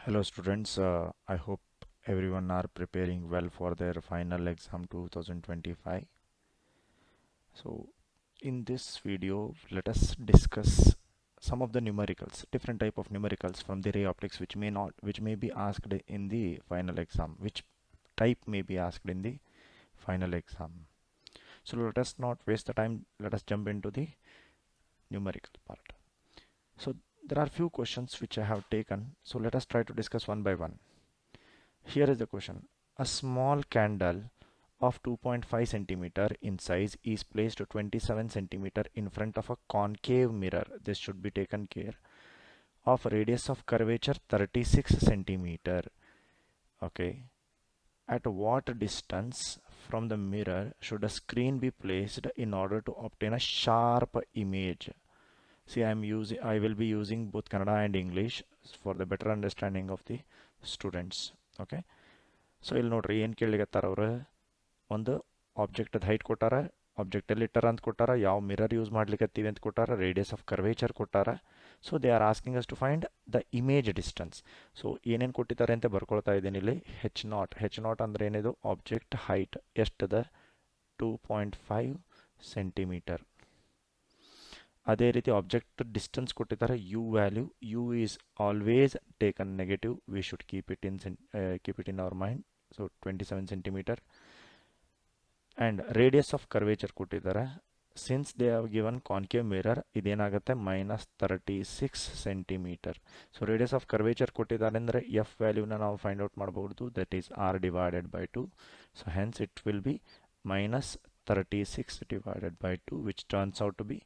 Hello students, I hope everyone are preparing well for their final exam 2025. So in this video, let us discuss some of the numericals, different type of numericals from the ray optics which may be asked in the final exam, which type may be asked in the final exam. So let us not waste the time, let us jump into the numerical part. So there are few questions which I have taken, so let us try to discuss one by one. Here is the question. A small candle of 2.5 centimeter in size is placed 27 centimeter in front of a concave mirror. This should be taken care of. Radius of curvature 36 centimeter. Okay. At what distance from the mirror should a screen be placed in order to obtain a sharp image? See, I will be using both Kannada and English for the better understanding of the students. Okay. So ಇಲ್ಲಿ ನೋಡ್ರಿ ಏನು ಕೇಳಲಿಕತ್ತಾರ ಅವ್ರು ಒಂದು object height ಕೊಟ್ಟಾರ, object ಎಲ್ಲಿ ಇಟ್ಟಾರ ಅಂತ ಕೊಟ್ಟಾರ, ಯಾವ ಮಿರರ್ ಯೂಸ್ ಮಾಡ್ಲಿಕತ್ತೀವಿ ಅಂತ ಕೊಟ್ಟಾರ, ರೇಡಿಯಸ್ ಆಫ್ ಕರ್ವೇಚರ್ ಕೊಟ್ಟಾರ. So they are asking us to find the image distance. ಸೊ ಏನೇನು ಕೊಟ್ಟಿದ್ದಾರೆ ಅಂತ ಬರ್ಕೊಳ್ತಾ ಇದ್ದೀನಿ ಇಲ್ಲಿ. ಹೆಚ್ ನಾಟ್ ಅಂದ್ರೆ ಏನಿದು ಆಬ್ಜೆಕ್ಟ್ ಹೈಟ್ ಎಷ್ಟದ 2.5 ಸೆಂಟಿಮೀಟರ್. ಅದೇ ರೀತಿ ಆಬ್ಜೆಕ್ಟ್ ಡಿಸ್ಟೆನ್ಸ್ ಕೊಟ್ಟಿದ್ದಾರೆ u value. U is always taken negative, we should keep it in our mind. So 27 centimetre. And radius of curvature ಕೊಟ್ಟಿದ್ದಾರೆ. Since they have given concave mirror, ಇದೇನಾಗುತ್ತೆ -36 centimetre. So radius of curvature ಕೊಟ್ಟಿದ್ದಾರೆ ಅಂದರೆ f ವ್ಯಾಲ್ಯೂನ ನಾವು find out ಮಾಡಬಹುದು, that is r divided by 2. So hence it will be -36 divided by 2 which turns out to B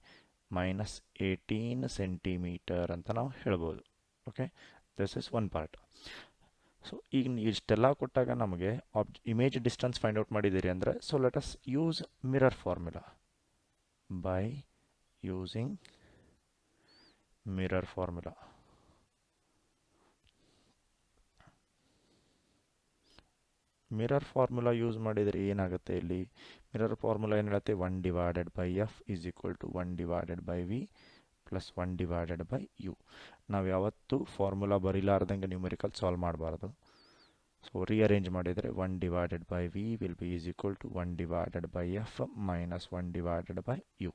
-18 centimetre ಅಂತ ನಾವು ಹೇಳ್ಬೋದು. Okay, this is one part. So ಈಗ ಇಷ್ಟೆಲ್ಲ ಕೊಟ್ಟಾಗ ನಮಗೆ ಇಮೇಜ್ ಡಿಸ್ಟೆನ್ಸ್ ಫೈಂಡ್ ಔಟ್ ಮಾಡಿದ್ದೀರಿ ಅಂದರೆ, so let us use mirror formula. By using mirror formula, mirror formula use ಮಾಡಿದರೆ ಏನಾಗುತ್ತೆ ಇಲ್ಲಿ? ಮಿರರ್ ಫಾರ್ಮುಲಾ ಏನು ಹೇಳುತ್ತೆ? 1 divided by f is equal to 1 divided by v plus 1 divided by u. ನಾವು ಯಾವತ್ತೂ formula ಬರೀಲಾರ್ದಂಗೆ ನ್ಯೂಮರಿಕಲ್ ಸಾಲ್ವ್ ಮಾಡಬಾರ್ದು. So rearrange ಮಾಡಿದರೆ 1 divided by v will be is equal to 1 divided by f minus 1 divided by u.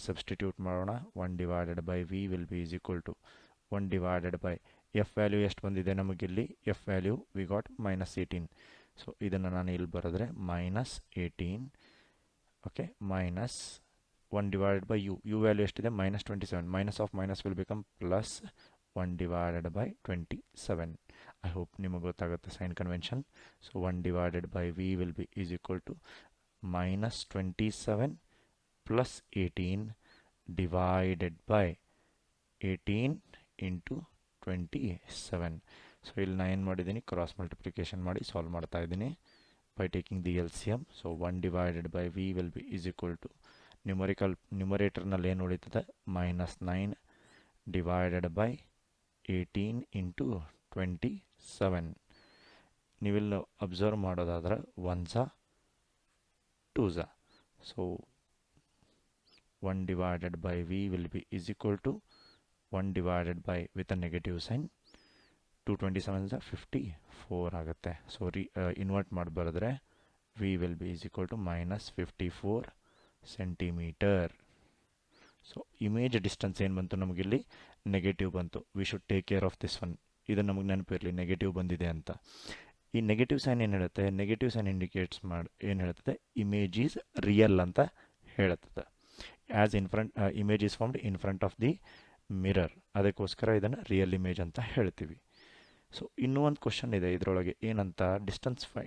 Substitute ಮಾಡೋಣ. 1 divided by v will be is equal to 1 divided by f value ಎಷ್ಟು ಬಂದಿದೆ ನಮಗಿಲ್ಲಿ? F value we got -18. So ಇದನ್ನು ನಾನು ಇಲ್ಲಿ ಬರೆದ್ರೆ -18. Okay, minus 1 divided by u. U value ಎಷ್ಟಿದೆ? -27. Minus of minus will become plus 1 divided by 27. I hope ನಿಮಗೆ ಗೊತ್ತಾಗುತ್ತೆ sign convention. So 1 divided by v will be is equal to -27 plus 18 divided by 18 into 27. So ಇಲ್ಲಿ ನಾನು ಏನು ಮಾಡಿದ್ದೀನಿ? Cross multiplication ಮಾಡಿ solve ಮಾಡ್ತಾ ಇದ್ದೀನಿ by taking the L C M. So 1 divided by v will be is equal to ನ್ಯೂಮರೇಟರ್ನಲ್ಲಿ ಏನು ಉಳಿತದೆ? -9 ಡಿವೈಡೆಡ್ ಬೈ 18 ಇಂಟು 27. ನೀವಿಲ್ಲಿ ಅಬ್ಸರ್ವ್ ಮಾಡೋದಾದ್ರೆ 1 2. So 1 divided by v will be is equal to 1 divided by with a negative sign 227 54 ಆಗುತ್ತೆ. So invert ಮಾಡಿ ಬರೆದ್ರೆ v will be is equal to -54 centimetre. So image distance ಏನು ಬಂತು ನಮಗಿಲ್ಲಿ? Negative ಬಂತು. We should take care of this one. ಇದು ನಮಗೆ ನೆನಪಿರಲಿ, ನೆಗೆಟಿವ್ ಬಂದಿದೆ ಅಂತ. ಈ ನೆಗೆಟಿವ್ ಸೈನ್ ಏನು ಹೇಳುತ್ತೆ? ನೆಗೆಟಿವ್ ಸೈನ್ ಇಂಡಿಕೇಟ್ಸ್ ಏನು ಹೇಳ್ತದೆ? ಇಮೇಜ್ ಈಸ್ ರಿಯಲ್ ಅಂತ ಹೇಳುತ್ತದೆ. As image is formed in front of the mirror, ಅದಕ್ಕೋಸ್ಕರ ಇದನ್ನು ರಿಯಲ್ ಇಮೇಜ್ ಅಂತ ಹೇಳ್ತೀವಿ. ಸೊ ಇನ್ನೂ ಒಂದು ಕ್ವಶನ್ ಇದೆ ಇದರೊಳಗೆ, ಏನಂತ?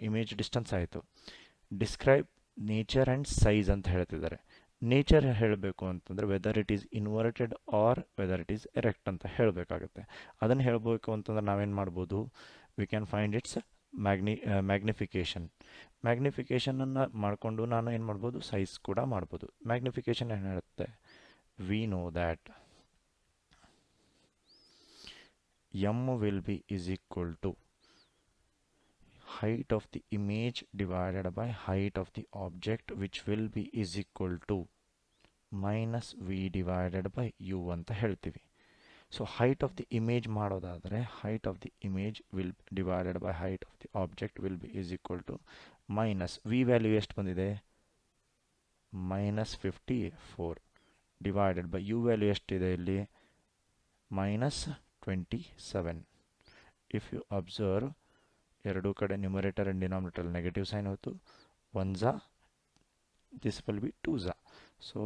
ಇಮೇಜ್ ಡಿಸ್ಟೆನ್ಸ್ ಆಯಿತು, ಡಿಸ್ಕ್ರೈಬ್ ನೇಚರ್ ಆ್ಯಂಡ್ ಸೈಜ್ ಅಂತ ಹೇಳ್ತಿದ್ದಾರೆ. ನೇಚರ್ ಹೇಳಬೇಕು ಅಂತಂದರೆ whether it is inverted or whether it is erect ಅಂತ ಹೇಳಬೇಕಾಗುತ್ತೆ. ಅದನ್ನು ಹೇಳಬೇಕು ಅಂತಂದ್ರೆ ನಾವೇನು ಮಾಡ್ಬೋದು? ವಿ ಕ್ಯಾನ್ ಫೈಂಡ್ ಇಟ್ಸ್ ಮ್ಯಾಗ್ನಿಫಿಕೇಷನನ್ನು ಮಾಡಿಕೊಂಡು ನಾನು ಏನು ಮಾಡ್ಬೋದು? ಸೈಜ್ ಕೂಡ ಮಾಡ್ಬೋದು. ಮ್ಯಾಗ್ನಿಫಿಕೇಷನ್ ಏನು ಹೇಳುತ್ತೆ? V know that m will be is equal to height of the image divided by height of the object, which will be is equal to minus v divided by u ಅಂತ ಹೇಳ್ತೀವಿ. So height of the image ಮಾಡೋದಾದರೆ height of the image will divided by height of the object will be is equal to minus v value ಎಷ್ಟು ಬಂದಿದೆ -54 divided by u value ಎಷ್ಟಿದೆ ಇಲ್ಲಿ -27. If you observe ಎರಡೂ ಕಡೆ numerator and denominator negative sign ಹೋಯ್ತು. 1 this will be 2 so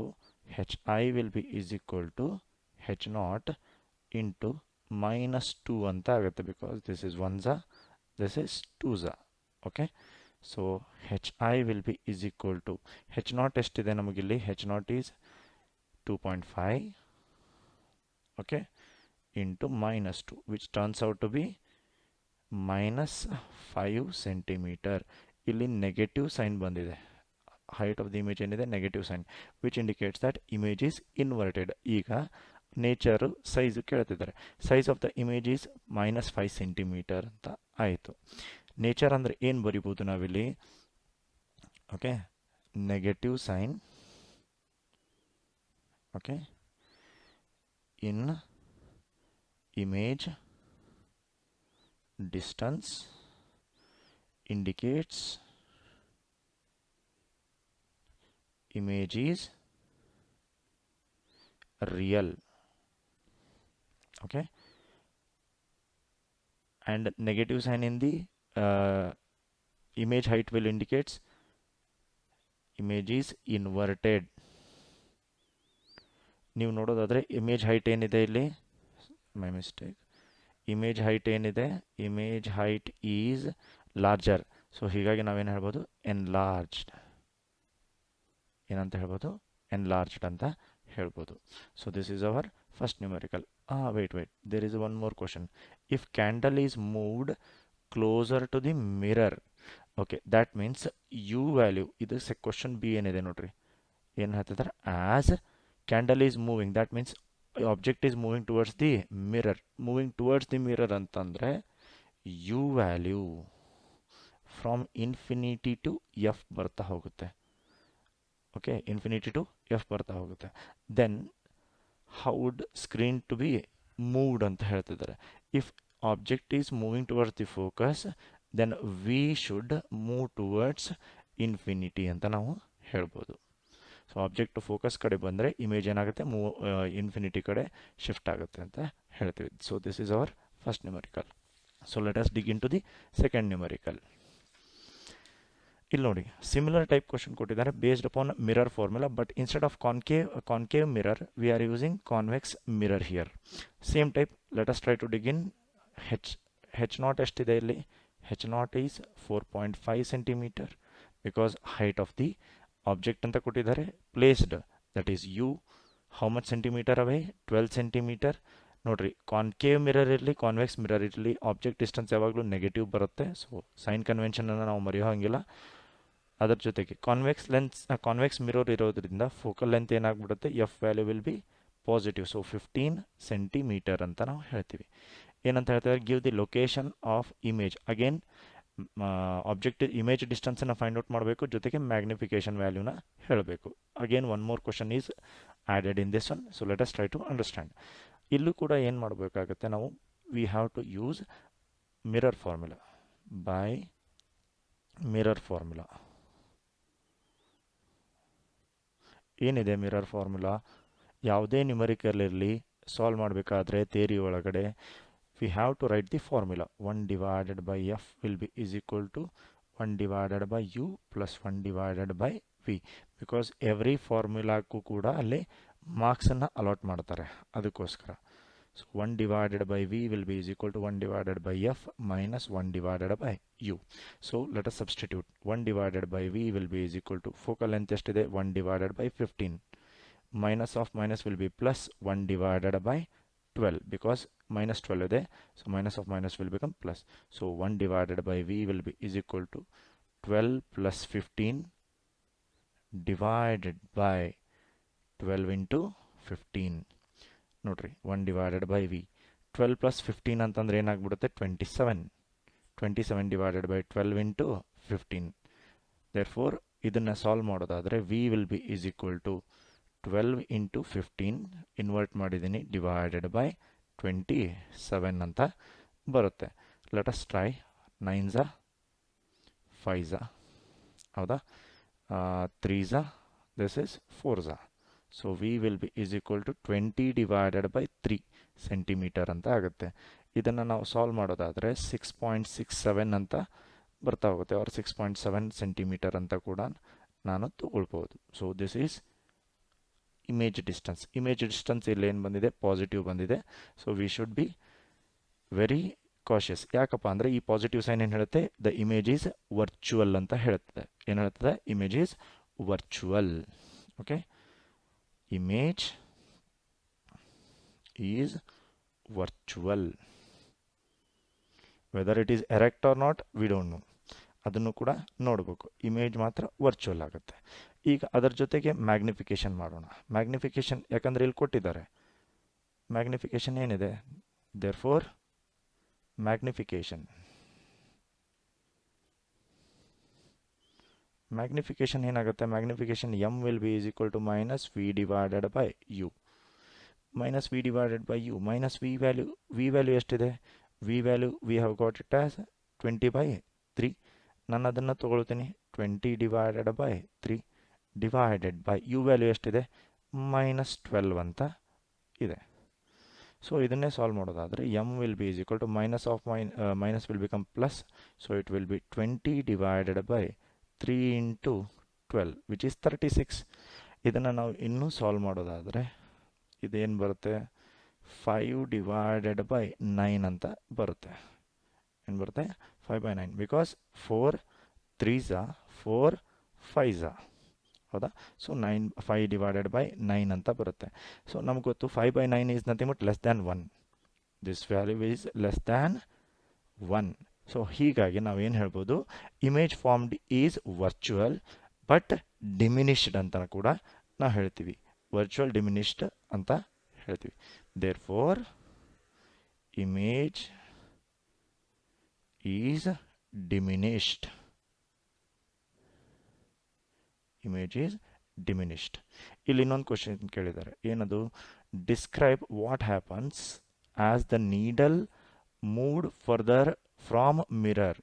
hi will be is equal to h naught into -2 ಅಂತ ಆಗುತ್ತೆ because this is 1 this is 2 okay so hi will be is equal to h naught ಎಷ್ಟಿದೆ ನಮಗಿಲ್ಲಿ h naught is 2.5 okay into -2 which turns out to be -5 centimeter. ಇಲ್ಲಿ negative sign ಬಂದಿದೆ. height of the image ಏನಿದೆ negative sign which indicates that image is inverted. ಈಗ nature size ಕೇಳ್ತಿದ್ದಾರೆ. Size of the image is -5 centimetre ಅಂತ ಆಯಿತು. Nature ಅಂದರೆ ಏನು ಬರಿಬೋದು ನಾವಿಲ್ಲಿ okay negative sign okay in image distance indicates image is real okay and negative sign in the image height will indicates image is inverted. ನೀವು ನೋಡೋದಾದ್ರೆ image height ಏನಿದೆ ಇಲ್ಲಿ ಮೈ ಮಿಸ್ಟೇಕ್ ಇಮೇಜ್ ಹೈಟ್ ಏನಿದೆ image height is larger. So ಹೀಗಾಗಿ ನಾವೇನು ಹೇಳ್ಬೋದು enlarged ಏನಂತ ಹೇಳ್ಬೋದು ಎನ್ಲಾರ್ಜ್ಡ್ ಅಂತ ಹೇಳ್ಬೋದು. So this is our first numerical. wait there is one more question. If candle is moved closer to the mirror okay that means u value ಇದು question B ಏನಿದೆ ನೋಡ್ರಿ ಏನು ಹೇಳ್ತಿದ್ದಾರೆ as candle is moving that means object is moving towards the mirror ಅಂತಂದ್ರೆ u value from infinity to f ಬರ್ತಾ ಹೋಗುತ್ತೆ okay infinity to f ಬರ್ತಾ ಹೋಗುತ್ತೆ. Then how would screen to be moved ಅಂತ ಹೇಳ್ತಿದ್ದಾರೆ. If object is moving towards the focus then we should move towards infinity ಅಂತ ನಾವು ಹೇಳ್ಬೋದು. ಸೊ ಆಬ್ಜೆಕ್ಟ್ ಫೋಕಸ್ ಕಡೆ ಬಂದರೆ ಇಮೇಜ್ ಏನಾಗುತ್ತೆ ಇನ್ಫಿನಿಟಿ ಕಡೆ ಶಿಫ್ಟ್ ಆಗುತ್ತೆ ಅಂತ ಹೇಳ್ತೀವಿ. So this is our first numerical. So let us dig in to the second numerical. ಇಲ್ಲಿ ನೋಡಿ ಸಿಮಿಲರ್ ಟೈಪ್ ಕ್ವಶನ್ ಕೊಟ್ಟಿದ್ದಾರೆ based upon mirror formula but instead of concave mirror we are using convex mirror here. Same type let us try to dig in h naught ಎಷ್ಟಿದೆ ಇಲ್ಲಿ h naught is 4.5 centimetre because height of the object ಅಂತ ಕೊಟ್ಟಿದ್ದಾರೆ placed that is u how much centimetre away 12 centimetre. ನೋಡ್ರಿ concave mirror ಇರಲಿ convex mirror ಇರಲಿ object distance ಯಾವಾಗಲೂ negative ಬರುತ್ತೆ. So sign ಕನ್ವೆನ್ಷನನ್ನು ನಾವು ಮರೆಯೋ ಹಾಗಿಲ್ಲ. ಅದರ ಜೊತೆಗೆ ಕಾನ್ವೆಕ್ಸ್ ಮಿರರ್ ಇರೋದ್ರಿಂದ ಫೋಕಲ್ ಲೆಂತ್ ಏನಾಗ್ಬಿಡುತ್ತೆ f value will be positive. So 15 centimetre ಅಂತ ನಾವು ಹೇಳ್ತೀವಿ. ಏನಂತ ಹೇಳ್ತಾರೆ give the location of image again object image ಡಿಸ್ಟೆನ್ಸನ್ನು ಫೈಂಡ್ ಔಟ್ ಮಾಡಬೇಕು ಜೊತೆಗೆ ಮ್ಯಾಗ್ನಿಫಿಕೇಶನ್ ವ್ಯಾಲ್ಯೂನ ಹೇಳಬೇಕು. Again one more question is added in this one. So let us try to understand. ಇಲ್ಲೂ ಕೂಡ ಏನು ಮಾಡಬೇಕಾಗುತ್ತೆ ನಾವು we have to use mirror formula by mirror formula. ಏನಿದೆ ಮಿರರ್ ಫಾರ್ಮುಲಾ ಯಾವುದೇ ನ್ಯೂಮರಿಕಲ್ ಇರಲಿ ಸಾಲ್ವ್ ಮಾಡಬೇಕಾದ್ರೆ ಥಿಯರಿ ಒಳಗಡೆ we have to write the formula 1 divided by f will be is equal to 1 divided by u plus 1 divided by v because every ಫಾರ್ಮುಲಾಕ್ಕೂ ಕೂಡ ಅಲ್ಲಿ ಮಾರ್ಕ್ಸನ್ನು allot ಮಾಡ್ತಾರೆ ಅದಕ್ಕೋಸ್ಕರ. So 1 divided by v will be is equal to 1 divided by f minus 1 divided by u. So let us substitute 1 divided by v will be is equal to focal length ಎಷ್ಟಿದೆ 1 divided by 15 minus of minus will be plus 1 divided by 12 because minus 12 ಇದೆ. So minus of minus will become plus. So 1 divided by v will be is equal to 12 plus 15 divided by 12 into 15. ನೋಡ್ರಿ 1 divided by v 12 plus 15 ಅಂತಂದ್ರೆ ಏನಾಗ್ಬಿಡುತ್ತೆ 27 divided by 12 into 15. therefore ಇದನ್ನ solve ಮಾಡೋದಾದ್ರೆ v will be is equal to 12 into 15 invert ಮಾಡಿದ್ದೀನಿ divided by 27 ಅಂತ ಬರುತ್ತೆ. Let us try. 9 5 ಹೌದಾ, 3 this is 4. So v will be is equal to 20 divided by 3 centimetre ಅಂತ ಆಗುತ್ತೆ. ಇದನ್ನು ನಾವು ಸಾಲ್ವ್ ಮಾಡೋದಾದರೆ 6.67 ಅಂತ ಬರ್ತಾ ಹೋಗುತ್ತೆ, ಅವ್ರ 6.7 ಸೆಂಟಿಮೀಟರ್ ಅಂತ ಕೂಡ ನಾನು ತಗೊಳ್ಬೋದು. So this is image distance. Image distance ಇಲ್ಲಿ ಏನು ಬಂದಿದೆ, ಪಾಸಿಟಿವ್ ಬಂದಿದೆ. So we should be very cautious. ಯಾಕಪ್ಪ ಅಂದರೆ ಈ ಪಾಸಿಟಿವ್ ಸೈನ್ ಏನು ಹೇಳುತ್ತೆ, ದ ಇಮೇಜ್ ಈಸ್ ವರ್ಚುವಲ್ ಅಂತ ಹೇಳುತ್ತದೆ. ಏನು ಹೇಳ್ತದೆ, image is virtual. Okay, image is virtual. Whether it is erect or not, we don't know. ಅದನ್ನು ಕೂಡ ನೋಡಬೇಕು. ಇಮೇಜ್ ಮಾತ್ರ ವರ್ಚುವಲ್ ಆಗುತ್ತೆ. ಈಗ ಅದರ ಜೊತೆಗೆ ಮ್ಯಾಗ್ನಿಫಿಕೇಶನ್ ಮಾಡೋಣ. ಮ್ಯಾಗ್ನಿಫಿಕೇಶನ್ ಯಾಕಂದರೆ ಇಲ್ಲಿ ಕೊಟ್ಟಿದ್ದಾರೆ. ಮ್ಯಾಗ್ನಿಫಿಕೇಶನ್ ಏನಿದೆ, ದೇರ್ಫೋರ್ ಮ್ಯಾಗ್ನಿಫಿಕೇಶನ್ ಏನಾಗುತ್ತೆ, magnification m will be is equal to minus v divided by u. Minus v divided by u, minus v value ಎಷ್ಟಿದೆ, v value we have got it as 20/3. ನಾನು ಅದನ್ನು ತೊಗೊಳ್ತೀನಿ, 20 divided by 3 divided by u value ಎಷ್ಟಿದೆ, -12 ಅಂತ ಇದೆ. So ಇದನ್ನೇ solve ಮಾಡೋದಾದರೆ m will be is equal to minus will become plus. So it will be 20 divided by 3 into 12 which is 36. ಇದನ್ನು ನಾವು ಇನ್ನೂ ಸಾಲ್ವ್ ಮಾಡೋದಾದರೆ ಇದೇನು ಬರುತ್ತೆ, 5 ಡಿವೈಡೆಡ್ ಬೈ 9 ಅಂತ ಬರುತ್ತೆ. ಏನು ಬರುತ್ತೆ, 5/9, ಬಿಕಾಸ್ 4 3s 4 5s ಹೌದಾ. ಸೊ 5 ಡಿವೈಡೆಡ್ ಬೈ 9 ಅಂತ ಬರುತ್ತೆ. ಸೊ ನಮ್ಗೆ ಗೊತ್ತು 5/9 is nothing but less than 1. This value is less than 1. So ಹೀಗಾಗಿ ನಾವೇನು ಹೇಳ್ಬೋದು, image formed is virtual but diminished ಅಂತ ಕೂಡ ನಾವು ಹೇಳ್ತೀವಿ. ವರ್ಚುವಲ್ ಡಿಮಿನಿಷ್ಡ್ ಅಂತ ಹೇಳ್ತೀವಿ. Therefore image is diminished. Image is diminished. ಇಲ್ಲಿ ಇನ್ನೊಂದು ಕ್ವಶನ್ ಕೇಳಿದ್ದಾರೆ, ಏನದು, describe what happens as the needle moved further from mirror.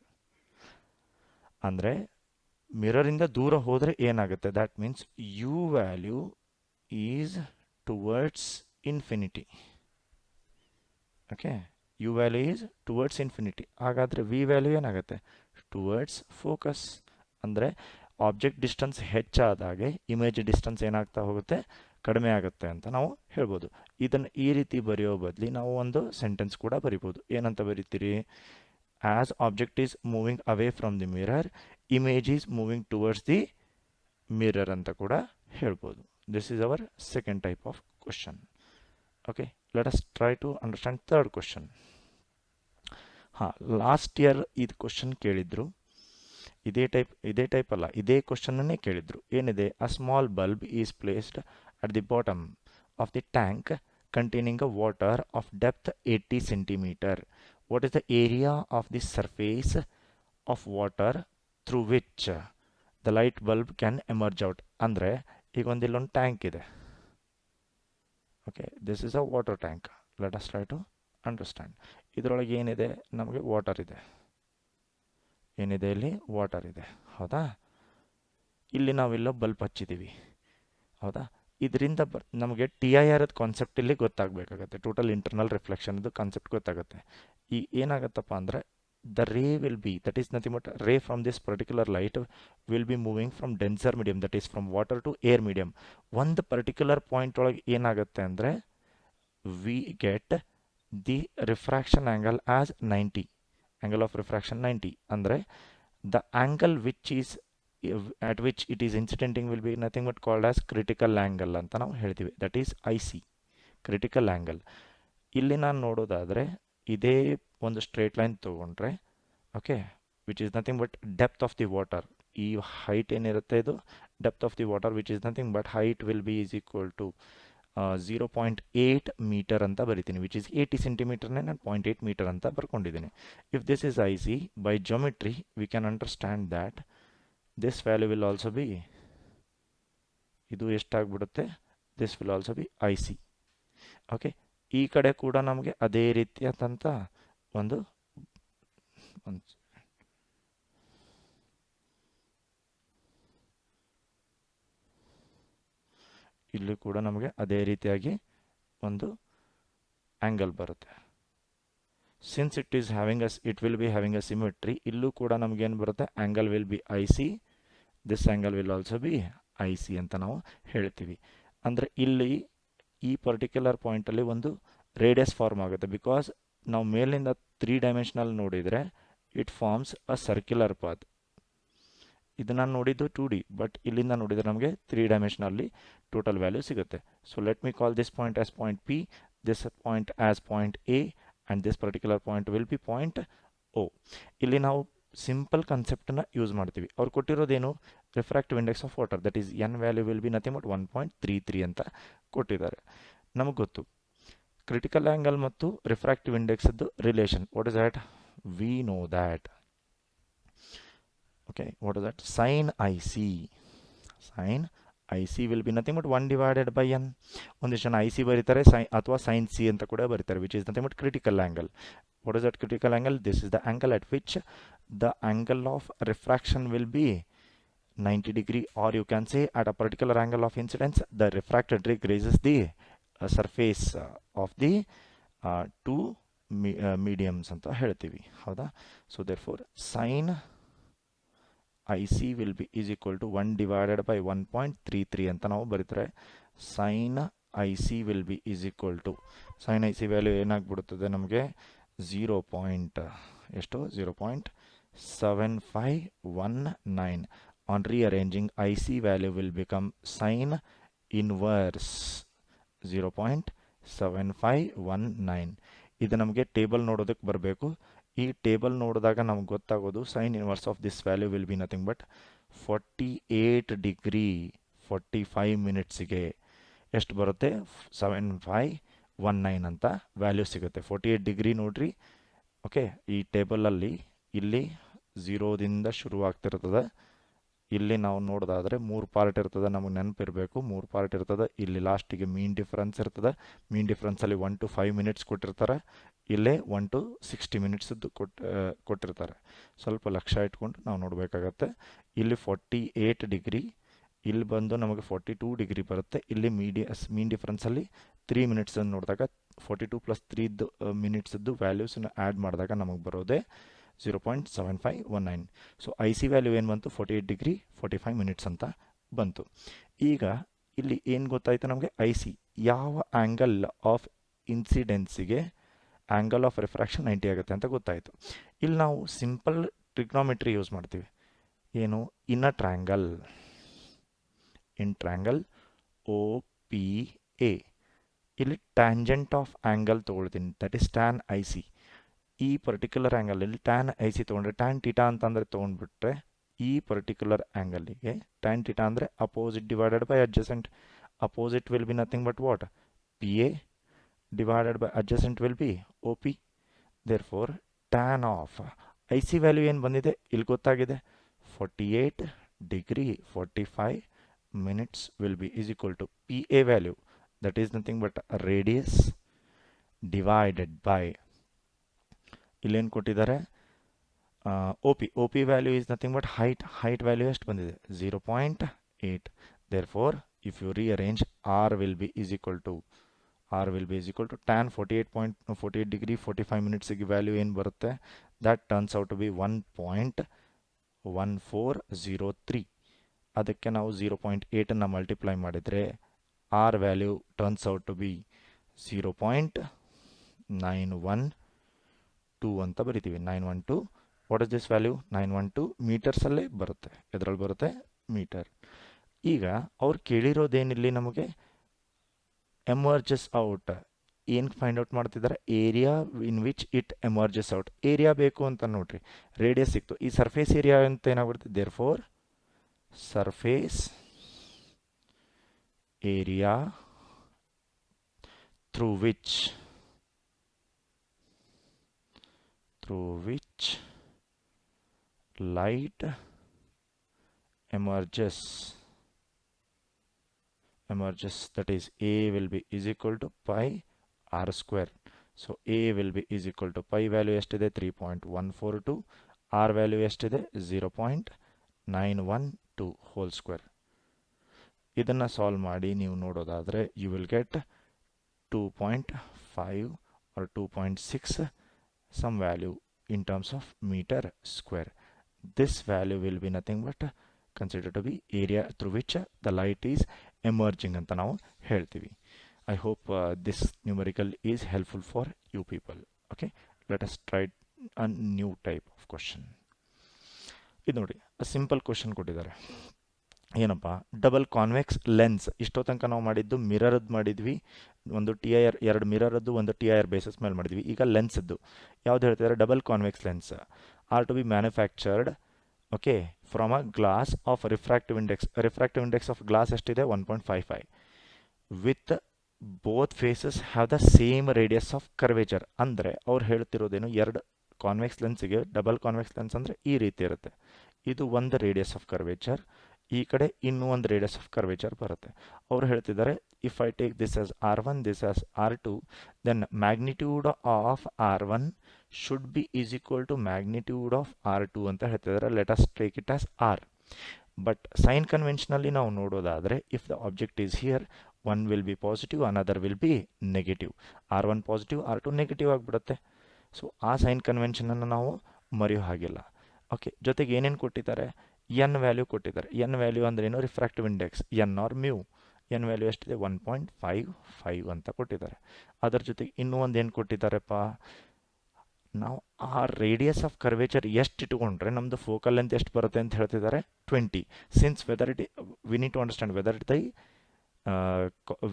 ಅಂದರೆ ಮಿರರಿಂದ ದೂರ ಹೋದರೆ ಏನಾಗುತ್ತೆ, that means u value is towards infinity. Okay, you value is towards infinity. ಹಾಗಾದರೆ ವಿ ವ್ಯಾಲ್ಯೂ ಏನಾಗುತ್ತೆ, ಟುವರ್ಡ್ಸ್ ಫೋಕಸ್. ಅಂದರೆ ಆಬ್ಜೆಕ್ಟ್ ಡಿಸ್ಟೆನ್ಸ್ ಹೆಚ್ಚಾದಾಗೆ ಇಮೇಜ್ ಡಿಸ್ಟೆನ್ಸ್ ಏನಾಗ್ತಾ ಹೋಗುತ್ತೆ, ಕಡಿಮೆ ಆಗುತ್ತೆ ಅಂತ ನಾವು ಹೇಳ್ಬೋದು. ಇದನ್ನು ಈ ರೀತಿ ಬರೆಯೋ ಬದಲಿ ನಾವು ಒಂದು ಸೆಂಟೆನ್ಸ್ ಕೂಡ ಬರಿಬೋದು. ಏನಂತ ಬರೀತೀರಿ, as object is moving away from the mirror, image is moving towards the mirror ಅಂತ ಕೂಡ ಹೇಳ್ಬೋದು. This is our second type of question. Okay, let us try to understand third question. ಹಾಂ, ಲಾಸ್ಟ್ ಇಯರ್ ಇದು question ಕೇಳಿದ್ರು. ಇದೇ type ಅಲ್ಲ, ಇದೇ ಕ್ವಶನ್ನನ್ನೇ ಕೇಳಿದ್ರು. ಏನಿದೆ, a small bulb is placed at the bottom of the tank containing a water of depth 80 centimeter. What is the area of the surface of water through which the light bulb can emerge out? ಅಂದರೆ ಈಗ ಒಂದಿಲ್ಲೊಂದು tank ಇದೆ. Okay, this is a water tank. Let us try to understand. ಇದರೊಳಗೆ ಏನಿದೆ, ನಮಗೆ water ಇದೆ. ಏನಿದೆ ಇಲ್ಲಿ, ವಾಟರ್ ಇದೆ. ಹೌದಾ, ಇಲ್ಲಿ ನಾವೆಲ್ಲೋ ಬಲ್ಬ್ ಹಚ್ಚಿದ್ದೀವಿ. ಹೌದಾ, ಇದರಿಂದ ನಮಗೆ ಟಿ ಐ ಆರ್ ಕಾನ್ಸೆಪ್ಟ್ ಇಲ್ಲಿ ಗೊತ್ತಾಗಬೇಕಾಗತ್ತೆ. ಟೋಟಲ್ ಇಂಟರ್ನಲ್ ರಿಫ್ಲೆಕ್ಷನ್ದು ಕಾನ್ಸೆಪ್ಟ್ ಗೊತ್ತಾಗುತ್ತೆ. ಈ ಏನಾಗುತ್ತಪ್ಪ ಅಂದರೆ, the ray will be, that is nothing but ray from this particular light will be moving from denser medium, that is from water to air medium. ಒಂದು particular point ಒಳಗೆ ಏನಾಗುತ್ತೆ ಅಂದರೆ, we get the refraction angle as 90. Angle of refraction 90. ಅಂದರೆ the angle which is at which it is incidenting will be nothing but called as critical angle ಅಂತ ನಾವು ಹೇಳ್ತೀವಿ. That is IC, critical angle. ಇಲ್ಲಿ ನಾನು ನೋಡೋದಾದರೆ ಇದೇ ಒಂದು straight line ತೊಗೊಂಡ್ರೆ, okay, which is nothing but depth of the water. ಈ ಹೈಟ್ ಏನಿರುತ್ತೆ ಇದು depth of the water, which is nothing but height will be is equal to 0.8 metre ಅಂತ ಬರಿತೀನಿ, ವಿಚ್ ಈಸ್ 80 ಸೆಂಟಿಮೀಟರ್ನೇ ನಾನು 0.8 ಮೀಟರ್ ಅಂತ ಬರ್ಕೊಂಡಿದ್ದೀನಿ. If this is IC, by geometry we can understand that this value will also be, ಇದು ಎಷ್ಟಾಗ್ಬಿಡುತ್ತೆ, this will also be IC. Okay, ಈ ಕಡೆ ಕೂಡ ನಮಗೆ ಅದೇ ರೀತಿಯಾದಂಥ ಒಂದು ಇಲ್ಲಿ ಕೂಡ ನಮಗೆ ಅದೇ ರೀತಿಯಾಗಿ ಒಂದು ಆಂಗಲ್ ಬರುತ್ತೆ. Since it will be having a symmetry, ಇಲ್ಲೂ ಕೂಡ ನಮಗೇನು ಬರುತ್ತೆ, angle will be I C, this angle will also be I C ಅಂತ ನಾವು ಹೇಳ್ತೀವಿ. ಅಂದರೆ ಇಲ್ಲಿ ಈ ಪರ್ಟಿಕ್ಯುಲರ್ ಪಾಯಿಂಟಲ್ಲಿ ಒಂದು ರೇಡಿಯಸ್ ಫಾರ್ಮ್ ಆಗುತ್ತೆ. ಬಿಕಾಸ್ ನಾವು ಮೇಲಿಂದ 3 ಡೈಮೆನ್ಷನಲ್ ನೋಡಿದರೆ it forms a circular path. ಇದನ್ನು ನೋಡಿದ್ದು 2D, ಬಟ್ ಇಲ್ಲಿಂದ ನೋಡಿದರೆ ನಮಗೆ 3 ಡೈಮೆನ್ಷನಲ್ಲಿ ಟೋಟಲ್ ವ್ಯಾಲ್ಯೂ ಸಿಗುತ್ತೆ. So let me call this point as point P, this point as point A, and this particular point will be point O. ಇಲ್ಲಿ ನಾವು simple ಕಾನ್ಸೆಪ್ಟನ್ನು ಯೂಸ್ ಮಾಡ್ತೀವಿ. ಅವ್ರು ಕೊಟ್ಟಿರೋದೇನು, refractive index of water, that is n value will be nothing but 1.33 ಅಂತ ಕೊಟ್ಟಿದ್ದಾರೆ. ನಮಗೆ ಗೊತ್ತು ಕ್ರಿಟಿಕಲ್ ಆ್ಯಂಗಲ್ ಮತ್ತು ರಿಫ್ರಾಕ್ಟಿವ್ ಇಂಡೆಕ್ಸ್ದು relation. What is that? We know that. Okay, what is that? Sine I C will be nothing but 1 divided by n. ಒಂದಿಷ್ಟು ಜನ I C ಬರೀತಾರೆ, ಅಥವಾ ಸೈನ್ ಸಿ ಅಂತ ಕೂಡ ಬರೀತಾರೆ, which is nothing but critical angle. What is that critical angle? This is the angle at which the angle of refraction will be 90 degree, or you can say at a particular angle of incidence the refracted ray grazes the surface of the two mediums ಅಂತ ಹೇಳ್ತೀವಿ, ಹೌದಾ? So therefore sin IC will be is equal to 1 divided by 1.33 ಅಂತ ನಾವು ಬರೀತಾರೆ. sin IC will be is equal to, sin IC value ಏನಾಗ್ಬಿಡುತ್ತದೆ ನಮಗೆ 0.7519. On rearranging, IC value will become sin inverse 0.7519. ಇದು ನಮಗೆ ಟೇಬಲ್ ನೋಡೋದಕ್ಕೆ ಬರಬೇಕು. ಈ ಟೇಬಲ್ ನೋಡಿದಾಗ ನಮ್ಗೆ ಗೊತ್ತಾಗೋದು sign inverse of this value will be nothing but 48 degree 45 ಮಿನಿಟ್ಸಿಗೆ ಎಷ್ಟು ಬರುತ್ತೆ? 7519 ಅಂತ ವ್ಯಾಲ್ಯೂ ಸಿಗುತ್ತೆ. 48 ಡಿಗ್ರಿ ನೋಡ್ರಿ. ಓಕೆ, ಈ ಟೇಬಲಲ್ಲಿ ಇಲ್ಲಿ 0ದಿಂದ ಶುರುವಾಗ್ತಿರ್ತದೆ. ಇಲ್ಲಿ ನಾವು ನೋಡೋದಾದರೆ 3 ಪಾರ್ಟ್ ಇರ್ತದೆ, ನಮಗೆ ನೆನಪಿರಬೇಕು 3 ಪಾರ್ಟ್ ಇರ್ತದೆ. ಇಲ್ಲಿ ಲಾಸ್ಟಿಗೆ ಮೀನ್ ಡಿಫ್ರೆನ್ಸ್ ಇರ್ತದೆ. ಮೀನ್ ಡಿಫ್ರೆನ್ಸಲ್ಲಿ 1 to 5 ಮಿನಿಟ್ಸ್ ಕೊಟ್ಟಿರ್ತಾರೆ. ಇಲ್ಲೇ 1 to 60 ಮಿನಿಟ್ಸದ್ದು ಕೊಟ್ಟಿರ್ತಾರೆ. ಸ್ವಲ್ಪ ಲಕ್ಷ್ಯ ಇಟ್ಕೊಂಡು ನಾವು ನೋಡಬೇಕಾಗತ್ತೆ. ಇಲ್ಲಿ 48 ಡಿಗ್ರಿ, ಇಲ್ಲಿ ಬಂದು ನಮಗೆ 42 ಡಿಗ್ರಿ ಬರುತ್ತೆ. ಇಲ್ಲಿ ಮೀನ್ ಡಿಫ್ರೆನ್ಸಲ್ಲಿ 3 ಮಿನಿಟ್ಸನ್ನು ನೋಡಿದಾಗ 42 + 3 ಮಿನಿಟ್ಸದ್ದು ವ್ಯಾಲ್ಯೂಸನ್ನು ಆ್ಯಡ್ ಮಾಡಿದಾಗ ನಮಗೆ ಬರೋದೇ 0.7519. ಸೊ ಐ ಸಿ ವ್ಯಾಲ್ಯೂ ಏನು ಬಂತು? 48 ಡಿಗ್ರಿ 45 ಮಿನಿಟ್ಸ್ ಅಂತ ಬಂತು. ಈಗ ಇಲ್ಲಿ ಏನು ಗೊತ್ತಾಯಿತು ನಮಗೆ? ಐ ಸಿ ಯಾವ ಆ್ಯಂಗಲ್ ಆಫ್ ಇನ್ಸಿಡೆನ್ಸಿಗೆ ಆ್ಯಂಗಲ್ ಆಫ್ ರಿಫ್ರಾಕ್ಷನ್ 90 ಆಗುತ್ತೆ ಅಂತ ಗೊತ್ತಾಯಿತು. ಇಲ್ಲಿ ನಾವು ಸಿಂಪಲ್ ಟ್ರಿಗ್ನೋಮೆಟ್ರಿ ಯೂಸ್ ಮಾಡ್ತೀವಿ. ಏನು? In triangle O P A, ಇಲ್ಲಿ ಟ್ಯಾಂಜೆಂಟ್ ಆಫ್ ಆ್ಯಂಗಲ್ ತೊಗೊಳ್ತೀನಿ, that is tan I C. ಈ ಪರ್ಟಿಕ್ಯುಲರ್ ಆ್ಯಂಗಲಲ್ಲಿ ಟ್ಯಾನ್ ಐ ಸಿ ತೊಗೊಂಡ್ರೆ, ಟ್ಯಾನ್ ಟಿಟಾ ಅಂತಂದರೆ ತೊಗೊಂಡ್ಬಿಟ್ರೆ ಈ ಪರ್ಟಿಕ್ಯುಲರ್ ಆ್ಯಂಗಲ್ಲಿಗೆ ಟ್ಯಾನ್ ಟಿಟಾ ಅಂದರೆ opposite divided by adjacent. Opposite will be nothing but what? P A divided by adjacent will be O P. Therefore tan of I C value ಏನು ಬಂದಿದೆ ಇಲ್ಲಿ ಗೊತ್ತಾಗಿದೆ, 48 degree 45 minutes will be is equal to PA value, that is nothing but radius divided by ಇಲ್ಲೇನು ಕೊಟ್ಟಿದ್ದಾರೆ? O P value is nothing but height value ಎಷ್ಟು ಬಂದಿದೆ? 0.8. therefore if you rearrange R will be is equal to tan 48 degree 45 ಮಿನಿಟ್ಸಿಗೆ value ಏನು ಬರುತ್ತೆ? that turns out to be 1.1403. ಅದಕ್ಕೆ ನಾವು 0.8 multiply ಮಾಡಿದರೆ r value turns out to be 0.912 ಅಂತ ಬರಿತೀವಿ. 912. What is this value? 912 ಮೀಟರ್ಸಲ್ಲೇ ಬರುತ್ತೆ. ಎದ್ರಲ್ಲಿ ಬರುತ್ತೆ? ಮೀಟರ್. ಈಗ ಅವ್ರು ಕೇಳಿರೋದೇನಿಲ್ಲಿ ನಮಗೆ? Emerges out. ಏನು ಫೈಂಡ್ ಔಟ್ ಮಾಡ್ತಿದ್ದಾರೆ? Area in which it emerges out. Area ಬೇಕು ಅಂತ ನೋಡ್ರಿ, ರೇಡಿಯಸ್ ಸಿಕ್ತು. ಈ ಸರ್ಫೇಸ್ ಏರಿಯಾ ಅಂತ ಏನಾಗ್ಬಿಡುತ್ತೆ? Therefore surface area through which light emerges, that is A will be is equal to pi r square. So a will be is equal to pi value ಎಷ್ಟಿದೆ 3.142, r value ಎಷ್ಟಿದೆ 0.912 whole square. ಇದನ್ನ solve ಮಾಡಿ ನೀವು ನೋಡೋದಾದ್ರೆ you will get 2.5 or 2.6 some value in terms of meter square. This value will be nothing but considered to be area through which the light is emerging ಅಂತ ನಾವು ಹೇಳ್ತೀವಿ. I hope this numerical is helpful for you people. Okay, let us try a new type of question. ಇದು ನೋಡಿ, simple question ಕೊಟ್ಟಿದ್ದಾರೆ. ಏನಪ್ಪ, double convex lens. ಇಷ್ಟೋ ತನಕ ನಾವು ಮಾಡಿದ್ದು ಮಿರರದ್ದು ಮಾಡಿದ್ವಿ, ಒಂದು ಟಿ ಐ ಆರ್, ಎರಡು ಮಿರರದ್ದು ಒಂದು ಟಿ ಐ ಆರ್ ಬೇಸಿಸ್ ಮೇಲೆ ಮಾಡಿದ್ವಿ. ಈಗ ಲೆನ್ಸ್ದು ಯಾವ್ದು ಹೇಳ್ತಿದ್ದಾರೆ, double convex lens are to be manufactured okay from a glass of refractive index of glass ಎಷ್ಟಿದೆ 1.55 with both faces have the same radius of curvature. ಅಂದರೆ ಅವ್ರು ಹೇಳ್ತಿರೋದೇನು, ಎರಡು ಕಾನ್ವೆಕ್ಸ್ ಲೆನ್ಸ್ಗೆ ಡಬಲ್ ಕಾನ್ವೆಕ್ಸ್ ಲೆನ್ಸ್ ಅಂದರೆ ಈ ರೀತಿ ಇರುತ್ತೆ. ಇದು ಒಂದು ರೇಡಿಯಸ್ ಆಫ್ ಕರ್ವೇಚರ್, ಈ ಕಡೆ ಇನ್ನೂ ಒಂದು ರೇಡಿಯಸ್ ಆಫ್ ಕರ್ವೇಚರ್ ಬರುತ್ತೆ. ಅವರು ಹೇಳ್ತಿದ್ದಾರೆ if I take this as R1, this as R2, then magnitude of R1 should be is equal to magnitude of R2 ಅಂತ ಹೇಳ್ತಿದ್ದಾರೆ. Let us take it as R. But sign ಕನ್ವೆನ್ಷನಲ್ಲಿ ನಾವು ನೋಡೋದಾದರೆ if the object is here, one will be positive, another will be negative. R1 positive, R2 negative ಆಗಿಬಿಡುತ್ತೆ. So ಆ sign ಕನ್ವೆನ್ಷನನ್ನು ನಾವು ಮರೆಯೋ ಹಾಗಿಲ್ಲ. ಓಕೆ, ಜೊತೆಗೆ ಏನೇನು ಕೊಟ್ಟಿದ್ದಾರೆ, ಎನ್ ವ್ಯಾಲ್ಯೂ ಕೊಟ್ಟಿದ್ದಾರೆ. ಎನ್ ವ್ಯಾಲ್ಯೂ ಅಂದ್ರೆ ಏನು, refractive index N or mu. N value ಎಷ್ಟಿದೆ 1.55 ಅಂತ ಕೊಟ್ಟಿದ್ದಾರೆ. ಅದರ ಜೊತೆಗೆ ಇನ್ನೂ ಒಂದು ಏನು ಕೊಟ್ಟಿದ್ದಾರೆಪ್ಪ, ನಾವು ಆ ರೇಡಿಯಸ್ ಆಫ್ ಕರ್ವೇಚರ್ ಎಷ್ಟು ಇಟ್ಕೊಂಡ್ರೆ ನಮ್ಮದು ಫೋಕಲ್ ಲೆಂತ್ ಎಷ್ಟು ಬರುತ್ತೆ ಅಂತ ಹೇಳ್ತಿದ್ದಾರೆ 20. Since whether it we need to understand whether it the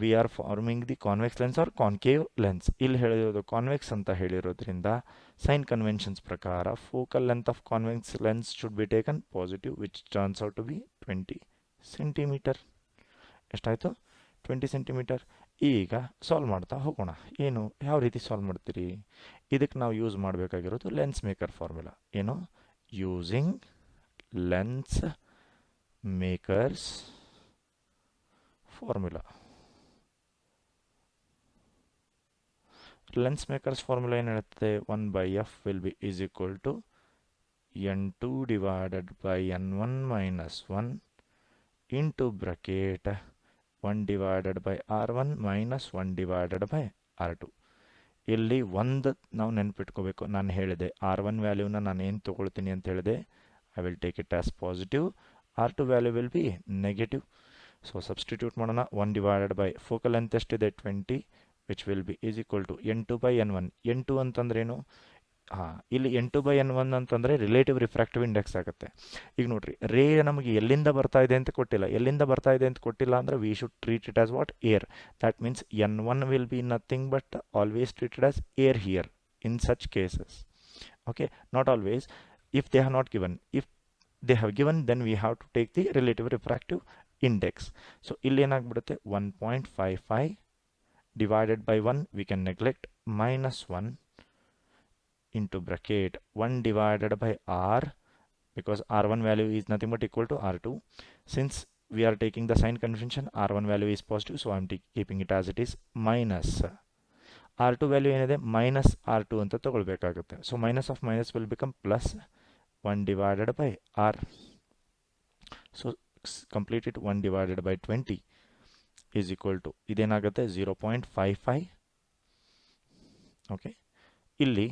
we are forming the convex lens or concave lens. ಇಲ್ಲಿ ಹೇಳಿರೋದು ಕಾನ್ವೆಕ್ಸ್ ಅಂತ ಹೇಳಿರೋದ್ರಿಂದ ಸೈನ್ ಕನ್ವೆನ್ಷನ್ಸ್ ಪ್ರಕಾರ focal length of convex lens should be taken positive, which turns out to be 20 centimeter. ಎಷ್ಟಾಯಿತು, 20 centimetre. ಈಗ solve ಮಾಡ್ತಾ ಹೋಗೋಣ. ಏನು, ಯಾವ ರೀತಿ ಸಾಲ್ವ್ ಮಾಡ್ತೀರಿ, ಇದಕ್ಕೆ ನಾವು ಯೂಸ್ ಮಾಡಬೇಕಾಗಿರೋದು ಲೆನ್ಸ್ ಮೇಕರ್ ಫಾರ್ಮುಲಾ. ಏನು, using lens makers formula. Lens makers formula ಏನು ಹೇಳುತ್ತೆ, 1/f will be is equal to n2 divided by n1 minus 1 into bracket 1 divided by r1 minus 1 divided by r2. ಇಲ್ಲಿ ಒಂದು ನಾವು ನೆನ್ಪಿಟ್ಕೋಬೇಕು, ನಾನು ಹೇಳಿದೆ R1 ವ್ಯಾಲ್ಯೂನ ನಾನು ಏನು ತೊಗೊಳ್ತೀನಿ ಅಂತ ಹೇಳಿದೆ, I will take it as positive, R2 value will be negative. So substitute ಮಾಡೋಣ. 1 ಡಿವೈಡೆಡ್ ಬೈ ಫೋಕಲ್ ಲೆಂತ್ ಎಷ್ಟಿದೆ 20, which will be is equal to n2 by n1. n2 ಅಂತಂದ್ರೇನು, ಇಲ್ಲಿ n2 ಬೈ n1 ಅಂತಂದರೆ ರಿಲೇಟಿವ್ ರಿಫ್ರಾಕ್ಟಿವ್ ಇಂಡೆಕ್ಸ್ ಆಗುತ್ತೆ. ಈಗ ನೋಡ್ರಿ, ರೇ ನಮಗೆ ಎಲ್ಲಿಂದ ಬರ್ತಾ ಇದೆ ಅಂತ ಕೊಟ್ಟಿಲ್ಲ. ಎಲ್ಲಿಂದ ಬರ್ತಾ ಇದೆ ಅಂತ ಕೊಟ್ಟಿಲ್ಲ ಅಂದರೆ we should treat it as what, air. That means n1 will be nothing but always treated as air here in such cases. Okay, not always. If they have not given, if they have given then we have to take the relative refractive index. So ಇಲ್ಲಿ ಏನಾಗ್ಬಿಡುತ್ತೆ, 1.55 divided by 1 we can neglect, minus 1 into bracket 1 divided by r, because r1 value is nothing but equal to r2. Since we are taking the sign convention, r1 value is positive, so I am keeping it as it is, minus r2 value ಏನಿದೆ minus r2 ಅಂತ ತಗೊಳ್ಬೇಕಾಗುತ್ತೆ. So minus of minus will become plus 1 divided by r. So complete it, 1 divided by 20 is equal to ಇದೇನಾಗುತ್ತೆ 0.55. Okay, ಇಲ್ಲಿ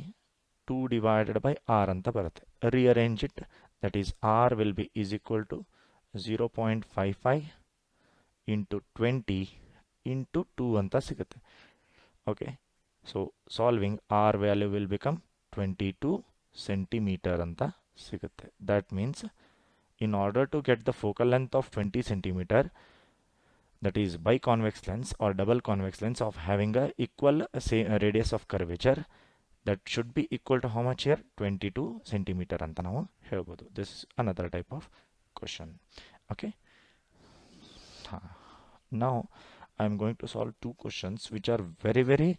2 divided by r ಅಂತ ಬರುತ್ತೆ. Rearrange it, that is r will be is equal to 0.55 into 20 into 2 ಅಂತ ಸಿಗುತ್ತೆ. Okay, so solving r value will become 22 centimetre ಅಂತ ಸಿಗುತ್ತೆ. That means in order to get the focal length of 20 centimeter, that is biconvex lens or double convex lens of having a equal radius of curvature, that should be equal to how much here, 22 centimeter anta ನಾವು ಹೇಳ್ಬೋದು. This is another type of question. Okay, now I am going to solve two questions which are very very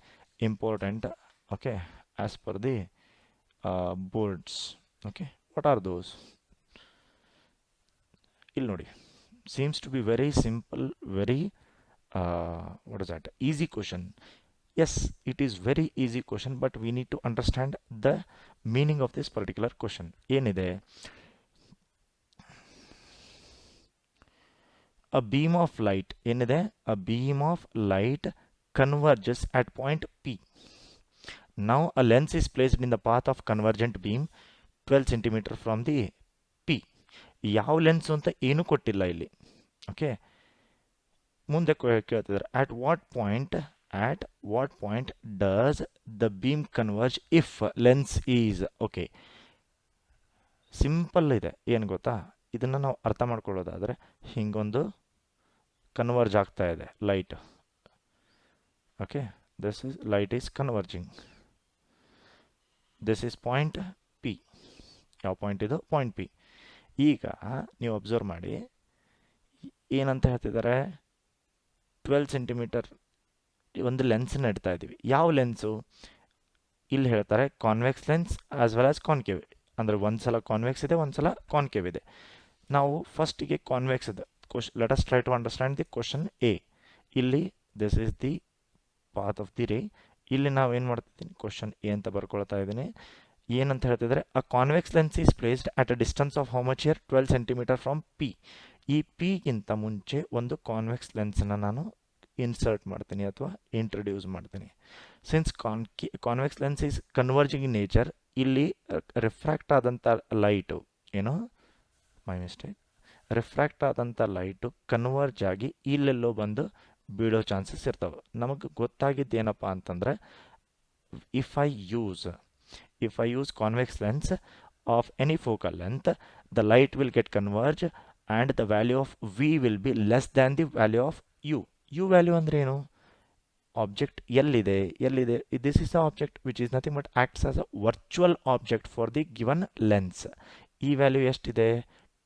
important, okay, as per the boards. Okay, what are those? ಇಲ್ಲಿ ನೋಡಿ, seems to be very simple, very what is that, easy question. Yes, it is very easy question, but we need to understand the meaning of this particular question. ಏನಿದೆ? A beam of light, ಏನಿದೆ? A beam of light converges at point P. Now a lens is placed in the path of convergent beam 12 centimeter from the P. ಯಾವ lens ಅಂತ ಏನು ಕೊಟ್ಟಿಲ್ಲ ಇಲ್ಲಿ. Okay, ಮುಂದೆ ಕೇಳ್ತಿದ್ದಾರೆ at what point does the beam converge if lens is. Okay, simple ಇದೆ. ಏನು ಗೊತ್ತಾ, ಇದನ್ನು ನಾವು ಅರ್ಥ ಮಾಡ್ಕೊಳ್ಳೋದಾದರೆ ಹಿಂಗೊಂದು ಕನ್ವರ್ಜ್ ಆಗ್ತಾ ಇದೆ light. Okay, this is light is converging. This is point P. ಯಾವ ಪಾಯಿಂಟ್ ಇದು? Point P. ಈಗ ನೀವು ಅಬ್ಸರ್ವ್ ಮಾಡಿ, ಏನಂತ ಹೇಳ್ತಿದ್ದಾರೆ? 12 ಸೆಂಟಿಮೀಟರ್ ಒಂದು ಲೆನ್ಸನ್ನ ಇಡ್ತಾ ಇದ್ದೀವಿ. ಯಾವ ಲೆನ್ಸು? ಇಲ್ಲಿ ಹೇಳ್ತಾರೆ convex lens as well as concave. ಅಂದರೆ ಒಂದು ಸಲ ಕಾನ್ವೆಕ್ಸ್ ಇದೆ, ಒಂದು ಸಲ ಕಾನ್ಕೇವ್ ಇದೆ. ನಾವು ಫಸ್ಟಿಗೆ ಕಾನ್ವೆಕ್ಸ್ ಇದೆ. Let us try to understand the question A. ಇಲ್ಲಿ this is the path of the ray. ಇಲ್ಲಿ ನಾವು ಏನು ಮಾಡ್ತಿದ್ದೀನಿ? ಕ್ವಶನ್ ಎ ಅಂತ ಬರ್ಕೊಳ್ತಾ ಇದ್ದೀನಿ. ಏನಂತ ಹೇಳ್ತಿದ್ದಾರೆ? A convex lens is placed at a distance of how much here? 12 centimetre from P. ಈ ಪಿಗಿಂತ ಮುಂಚೆ ಒಂದು ಕಾನ್ವೆಕ್ಸ್ ಲೆನ್ಸನ್ನು ನಾನು ಇನ್ಸರ್ಟ್ ಮಾಡ್ತೀನಿ ಅಥವಾ ಇಂಟ್ರೊಡ್ಯೂಸ್ ಮಾಡ್ತೀನಿ. Since convex lens is converging in nature, ಇಲ್ಲಿ ರಿಫ್ರಾಕ್ಟ್ ಆದಂಥ ಲೈಟು, ಏನೋ ಮೈ ಮಿಸ್ಟೇಕ್, ರಿಫ್ರಾಕ್ಟ್ ಆದಂಥ ಲೈಟು ಕನ್ವರ್ಜ್ ಆಗಿ ಇಲ್ಲೆಲ್ಲೋ ಬಂದು ಬೀಳೋ ಚಾನ್ಸಸ್ ಇರ್ತವೆ. ನಮಗೆ ಗೊತ್ತಾಗಿದ್ದೇನಪ್ಪ ಅಂತಂದರೆ, if I use convex lens of any focal length, the light will get converge and the value of V will be less than the value of U. U value ಅಂದ್ರೆ ಏನು? Object ಎಲ್ಲಿದೆ? This is the object which is nothing but acts as a virtual object for the given lens. ಈ value ಎಷ್ಟಿದೆ?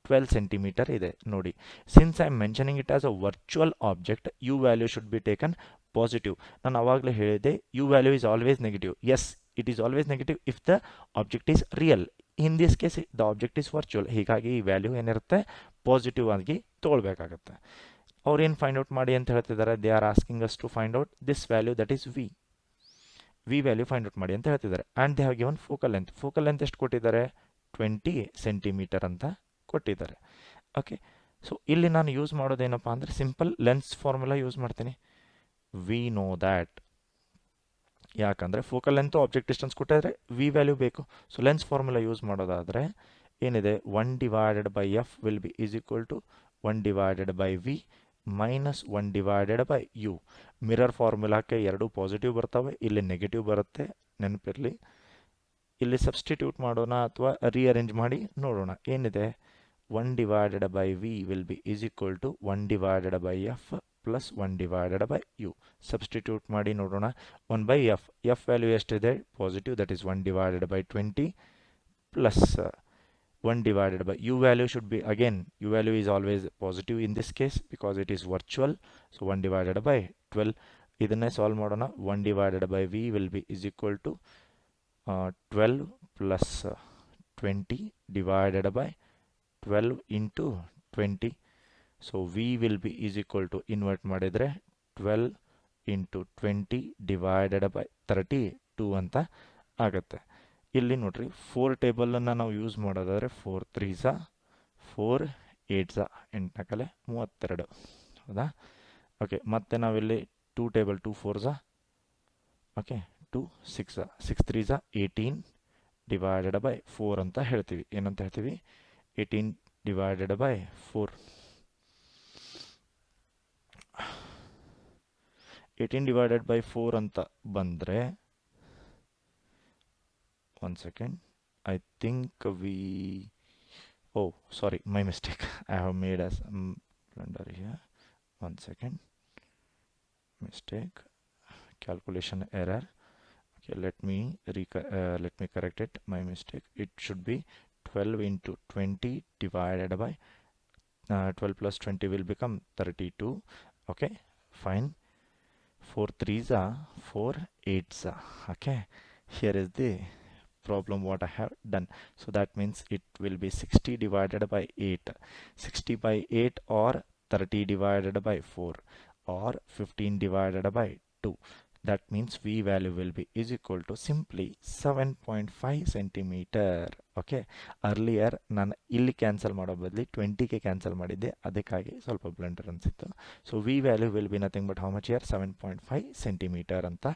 12 centimeter ಇದೆ ನೋಡಿ. Since I am mentioning it as a virtual object, U value should be taken positive. ನಾನು ಆವಾಗಲೇ ಹೇಳಿದೆ U value is always negative. Yes, it is always negative if the object is real. In this case the object is virtual. ಹೀಗಾಗಿ ಈ value ಏನಿರುತ್ತೆ? Positive ಆಗಿ ತೊಗೊಳ್ಬೇಕಾಗತ್ತೆ. ಅವ್ರು ಏನು find out ಮಾಡಿ ಅಂತ ಹೇಳ್ತಿದ್ದಾರೆ? They are asking us to find out this value, that is V value find out ಮಾಡಿ ಅಂತ ಹೇಳ್ತಿದ್ದಾರೆ. And they have given focal length ಎಷ್ಟು ಕೊಟ್ಟಿದ್ದಾರೆ? 20 ಸೆಂಟಿಮೀಟರ್ ಅಂತ ಕೊಟ್ಟಿದ್ದಾರೆ. ಓಕೆ, ಸೊ ಇಲ್ಲಿ ನಾನು ಯೂಸ್ ಮಾಡೋದೇನಪ್ಪ ಅಂದರೆ ಸಿಂಪಲ್ ಲೆನ್ಸ್ ಫಾರ್ಮುಲಾ ಯೂಸ್ ಮಾಡ್ತೀನಿ. ವಿ ನೋ ದ್ಯಾಟ್, ಯಾಕಂದರೆ ಫೋಕಲ್ ಲೆಂತು ಆಬ್ಜೆಕ್ಟ್ ಡಿಸ್ಟೆನ್ಸ್ ಕೊಟ್ಟಿದ್ರೆ ವಿ ವ್ಯಾಲ್ಯೂ ಬೇಕು. ಸೊ ಲೆನ್ಸ್ ಫಾರ್ಮುಲಾ ಯೂಸ್ ಮಾಡೋದಾದರೆ ಏನಿದೆ? 1/f will be is equal to 1/v minus 1/u. Mirror ಫಾರ್ಮುಲಾಕ್ಕೆ ಎರಡು ಪಾಸಿಟಿವ್ ಬರ್ತವೆ, ಇಲ್ಲಿ ನೆಗೆಟಿವ್ ಬರುತ್ತೆ, ನೆನಪಿರಲಿ. ಇಲ್ಲಿ ಸಬ್ಸ್ಟಿಟ್ಯೂಟ್ ಮಾಡೋಣ ಅಥವಾ ರೀಅರೇಂಜ್ ಮಾಡಿ ನೋಡೋಣ. ಏನಿದೆ? 1/v will be is equal to 1/f plus 1/u. Substitute ಮಾಡಿ ನೋಡೋಣ. 1/f, ಎಫ್ ವ್ಯಾಲ್ಯೂ ಎಷ್ಟಿದೆ? Positive, that is 1/20 plus 1/u value should be, again u value is always positive in this case because it is virtual. So 1/12. ಇದನ್ನೇ solve ಮಾಡೋಣ. 1/v will be is equal to 12 plus 20 divided by 12 into 20. So v will be is equal to, invert ಮಾಡಿದರೆ 12 into 20 divided by 32 ಅಂತ ಆಗುತ್ತೆ. ಇಲ್ಲಿ ನೋಡ್ರಿ 4 ಟೇಬಲನ್ನು ನಾವು use ಮಾಡೋದಾದರೆ 4 3s 4 8s 8 ಕಲೆ 32, ಹೌದಾ? ಓಕೆ, ಮತ್ತೆ ನಾವಿಲ್ಲಿ 2 table 2 4s, okay, 2 6 6 3s 18 divided by 4 ಅಂತ ಹೇಳ್ತೀವಿ. ಏನಂತ ಹೇಳ್ತೀವಿ? 18 ಡಿವೈಡೆಡ್ ಬೈ 4. 18 ಡಿವೈಡೆಡ್ ಬೈ 4 ಅಂತ ಬಂದರೆ, one second, I think oh sorry, my mistake. I have made a blunder here. One second, mistake, calculation error. Okay, let me correct it. My mistake. It should be 12 into 20 divided by 12 plus 20 will become 32. Okay, fine. 4 3s 4 8s. Okay, here is the problem what I have done. So that means it will be 60 divided by 8, 60 by 8 or 30 divided by 4 or 15 divided by 2. that means V value will be is equal to simply 7.5 centimetre. Okay, earlier ನಾನು ಇಲ್ಲಿ cancel ಮಾಡೋ ಬದಲಿ 20ಗೆ cancel ಮಾಡಿದ್ದೆ, ಅದಕ್ಕಾಗಿ ಸ್ವಲ್ಪ blunder ಅನಿಸಿತ್ತು. So V value will be nothing but how much here 7.5 centimeter ಅಂತ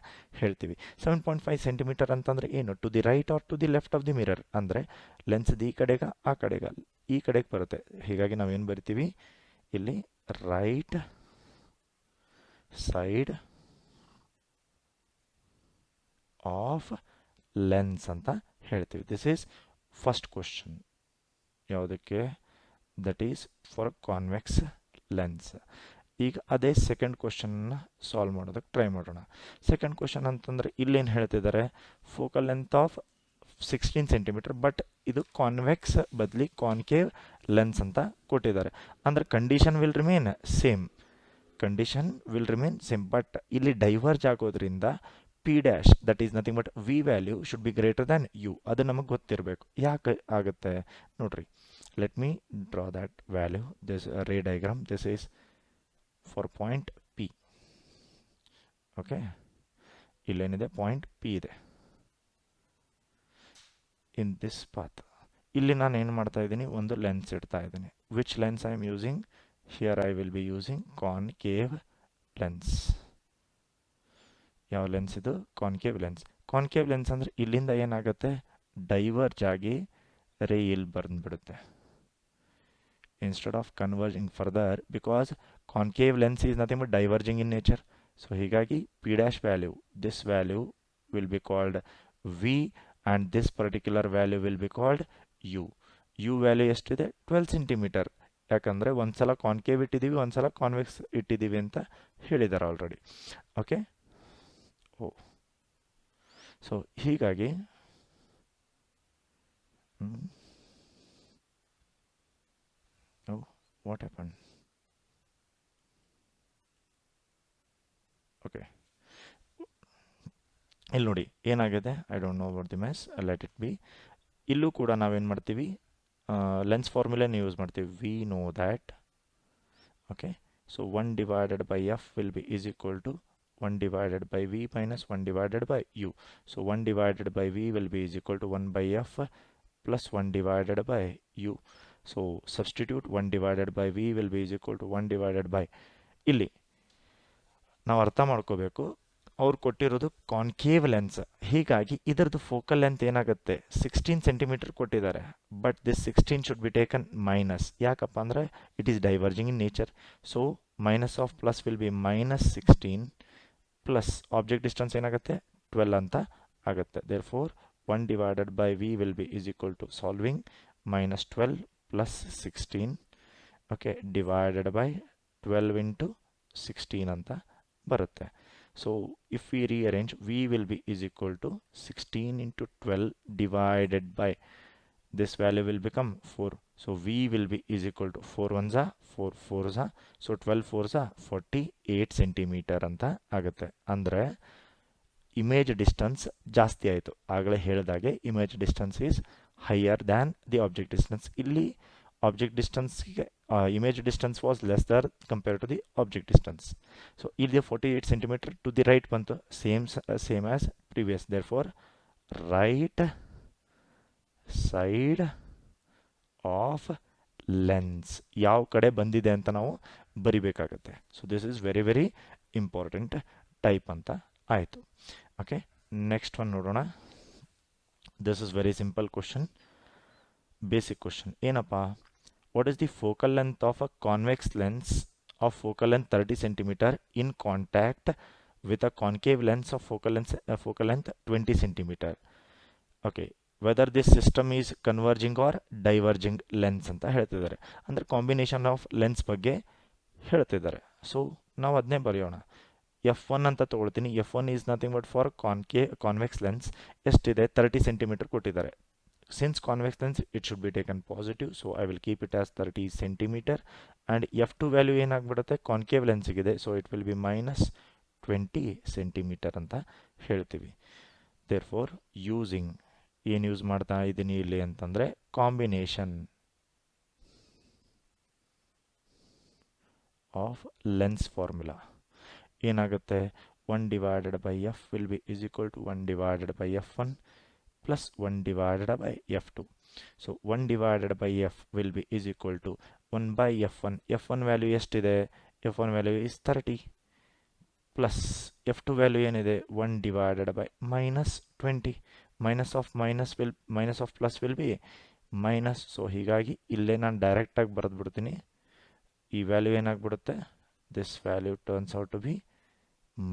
ಹೇಳ್ತೀವಿ. 7.5 ಸೆಂಟಿಮೀಟರ್ ಅಂತಂದರೆ ಏನು? To the right or to the left of the mirror, ಅಂದರೆ ಲೆನ್ಸ್ದು ಈ ಕಡೆಗ ಆ ಕಡೆಗ ಈ ಕಡೆಗೆ ಬರುತ್ತೆ. ಹೀಗಾಗಿ ನಾವೇನು ಬರಿತೀವಿ ಇಲ್ಲಿ, ರೈಟ್ ಸೈಡ್ ಆಫ್ ಲೆನ್ಸ್ ಅಂತ ಹೇಳ್ತೀವಿ. This is first question. ಯಾವುದಕ್ಕೆ? That is for convex lens. ಈಗ ಅದೇ ಸೆಕೆಂಡ್ ಕ್ವಶನ್ನ ಸಾಲ್ವ್ ಮಾಡೋದಕ್ಕೆ ಟ್ರೈ ಮಾಡೋಣ. ಸೆಕೆಂಡ್ ಕ್ವಶನ್ ಅಂತಂದರೆ ಇಲ್ಲೇನು ಹೇಳ್ತಿದ್ದಾರೆ? Focal length of 16 centimetre, but ಇದು ಕಾನ್ವೆಕ್ಸ್ ಬದಲಿ ಕಾನ್ಕೇವ್ ಲೆನ್ಸ್ ಅಂತ ಕೊಟ್ಟಿದ್ದಾರೆ. ಅಂದರೆ condition will remain same, but ಇಲ್ಲಿ ಡೈವರ್ಜ್ ಆಗೋದ್ರಿಂದ P dash that is nothing but v value should be greater than u. ಅದು ನಮಗೆ ಗೊತ್ತಿರಬೇಕು. ಯಾಕೆ ಆಗುತ್ತೆ ನೋಡ್ರಿ, let me draw that value. This ray diagram, this is for point P. Okay, ಇಲ್ಲೇನಿದೆ? Point P ಇದೆ ಇನ್ ದಿಸ್ ಪಾತ್. ಇಲ್ಲಿ ನಾನು ಏನು ಮಾಡ್ತಾ ಇದ್ದೀನಿ? ಒಂದು ಲೆನ್ಸ್ ಇಡ್ತಾ ಇದ್ದೀನಿ. Which lens I am using? Here I will be using concave lens. ಯಾವ ಲೆನ್ಸ್ ಇದು? Concave lens. ಕಾನ್ಕೇವ್ ಲೆನ್ಸ್ ಅಂದರೆ ಇಲ್ಲಿಂದ ಏನಾಗುತ್ತೆ? ಡೈವರ್ಜ್ ಆಗಿ ರೇ ಇಲ್ಲಿ ಬಂದುಬಿಡುತ್ತೆ, instead of converging further, because concave lens is nothing but diverging in nature. So ಹೀಗಾಗಿ P dash value, this value will be called v and this particular value will be called u. U value ಎಷ್ಟಿದೆ? 12 centimetre. ಯಾಕಂದರೆ ಒಂದು ಸಲ concave ಇಟ್ಟಿದ್ದೀವಿ, ಒಂದು ಸಲ convex ಇಟ್ಟಿದ್ದೀವಿ ಅಂತ ಹೇಳಿದ್ದಾರೆ ಆಲ್ರೆಡಿ. ಓಕೆ, ಸೊ ಹೀಗಾಗಿ ವಾಟ್ ಹ್ಯಾಪನ್? ಓಕೆ, ಇಲ್ಲಿ ನೋಡಿ ಏನಾಗಿದೆ. I don't know about the mess, let it be. ಇಲ್ಲೂ ಕೂಡ ನಾವೇನು ಮಾಡ್ತೀವಿ? ಲೆನ್ಸ್ ಫಾರ್ಮುಲಾನ ಯೂಸ್ ಮಾಡ್ತೀವಿ. We know that. Okay, so 1 divided by f will be is equal to 1 divided by v minus 1 divided by u. So 1 divided by v will be is equal to 1 by f plus 1 divided by u. So substitute 1 divided by v will be is equal to 1 divided by, ಇಲ್ಲಿ ನಾವು ಅರ್ಥ ಮಾಡ್ಕೋಬೇಕು, ಅವ್ರು ಕೊಟ್ಟಿರೋದು concave lens. ಹೀಗಾಗಿ ಇದರದ್ದು focal length ಏನಾಗುತ್ತೆ? 16 centimeter ಕೊಟ್ಟಿದ್ದಾರೆ, but this 16 should be taken minus. ಯಾಕಪ್ಪ ಅಂದರೆ it is diverging in nature. So minus of plus will be minus 16 plus object distance ಏನಾಗುತ್ತೆ? 12 ಅಂತ ಆಗುತ್ತೆ. Therefore 1 divided by v will be is equal to solving minus 12 plus 16, okay, divided by 12 into 16 ಅಂತ ಬರುತ್ತೆ. So if we rearrange, v will be is equal to 16 into 12 divided by, this value will become 4. So v will be is equal to 4 ones are 4 4s are, so 12 4s are 48 centimeter ಅಂತ ಆಗುತ್ತೆ. ಅಂದರೆ image distance ಜಾಸ್ತಿ ಆಯಿತು. ಆಗಲೇ ಹೇಳಿದಾಗೆ image distance is higher than the object distance. ಇಲ್ಲಿ object ಡಿಸ್ಟೆನ್ಸ್ಗೆ image distance was lesser compared to the object distance. So ಇಲ್ಲಿ 48 centimeter to the right ಬಂತು, same as previous. Therefore right side of lens ಯಾವ ಕಡೆ ಬಂದಿದೆ ಅಂತ ನಾವು ಬರಿಬೇಕಾಗುತ್ತೆ. So this is very very important type ಅಂತ ಆಯಿತು. ಓಕೆ, ನೆಕ್ಸ್ಟ್ ಒನ್ ನೋಡೋಣ. This is very simple question, basic question. ಏನಪ್ಪ? What is the focal length of a convex lens of focal length 30 centimeter in contact with a concave lens of focal length 20 centimeter? Okay, whether this system is converging or diverging lens ಅಂತ ಹೇಳ್ತಿದ್ದಾರೆ. ಅಂದರೆ combination of lens ಬಗ್ಗೆ ಹೇಳ್ತಿದ್ದಾರೆ. So ನಾವು ಅದನ್ನೇ ಬರೆಯೋಣ. F1 ಅಂತ ತೊಗೊಳ್ತೀನಿ. F1 is nothing but for convex lens. ಎಷ್ಟಿದೆ? 30 ಸೆಂಟಿಮೀಟರ್ ಕೊಟ್ಟಿದ್ದಾರೆ. Since convex lens, it should be taken positive, so I will keep it as 30 centimeter. And F2 value ಏನಾಗ್ಬಿಡುತ್ತೆ? ಕಾನ್ಕೇವ್ ಲೆನ್ಸ್ಗಿದೆ, so it will be minus 20 centimetre ಅಂತ ಹೇಳ್ತೀವಿ. Therefore using, ಏನು use ಮಾಡ್ತಾ ಇದ್ದೀನಿ ಇಲ್ಲಿ ಅಂತಂದರೆ ಕಾಂಬಿನೇಷನ್ ಆಫ್ ಲೆನ್ಸ್ ಫಾರ್ಮುಲಾ. ಏನಾಗುತ್ತೆ? 1 divided by f will be is equal to 1 divided by f1 plus 1 divided by f2. So 1 divided by f will be is equal to 1 by f1. f1 value ಎಷ್ಟಿದೆ? f1 value is 30 plus f2 value ಏನಿದೆ? 1 divided by minus 20. minus of plus will be minus. So ಹೀಗಾಗಿ ಇಲ್ಲೇ ನಾನು ಡೈರೆಕ್ಟಾಗಿ ಬರೆದ್ಬಿಡ್ತೀನಿ. ಈ value ಏನಾಗ್ಬಿಡುತ್ತೆ? this value turns out to be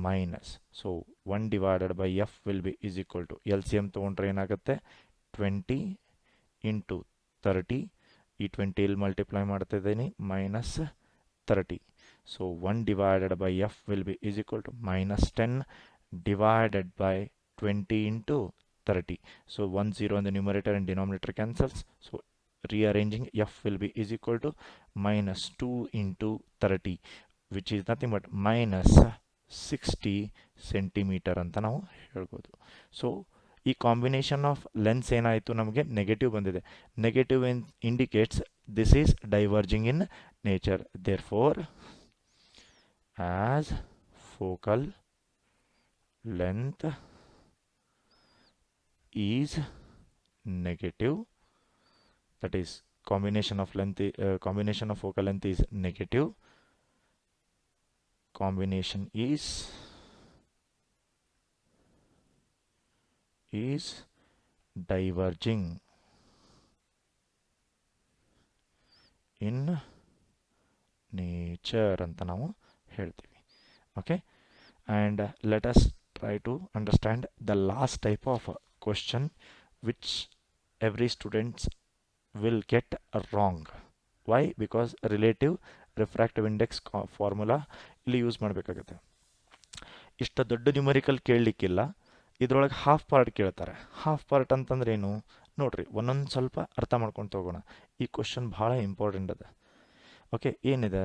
minus. So 1 divided by f will be is equal to LCM ತಗೊಂಡ್ರೆ ಏನಾಗುತ್ತೆ? 20 into 30. ಈ 20 ಇಲ್ಲಿ ಮಲ್ಟಿಪ್ಲೈ ಮಾಡ್ತಿದ್ದೀನಿ, minus 30. So 1 divided by f will be is equal to minus 10 divided by 20 into 30. So 1 0 in the numerator and denominator cancels. So rearranging, f will be is equal to minus 2 into 30, which is nothing but minus 60 centimetre ಅಂತ ನಾವು ಹೇಳ್ಬೋದು. So ಈ combination of lens ಏನಾಯಿತು, ನಮಗೆ negative ಬಂದಿದೆ. Negative indicates this is diverging in nature. Therefore as focal length is negative, that is combination of focal length is negative, combination is diverging in nature ಅಂತ ನಾವು ಹೇಳ್ತೀವಿ. Okay, and let us try to understand the last type of question which every student will get wrong. Why? Because relative refractive index formula ಇಲ್ಲಿ use ಮಾಡಬೇಕಾಗುತ್ತೆ. ಇಷ್ಟು ದೊಡ್ಡ numerical ಕೇಳಲಿಕ್ಕಿಲ್ಲ, ಇದರೊಳಗೆ half part ಕೇಳ್ತಾರೆ. Half part ಅಂತಂದ್ರೆ ಏನು ನೋಡ್ರಿ, ಒಂದೊಂದು ಸ್ವಲ್ಪ ಅರ್ಥ ಮಾಡ್ಕೊಂಡು ಹೋಗೋಣ. ಈ ಕ್ವಶನ್ ಭಾಳ ಇಂಪಾರ್ಟೆಂಟ್ ಅದ. ಓಕೆ, ಏನಿದೆ?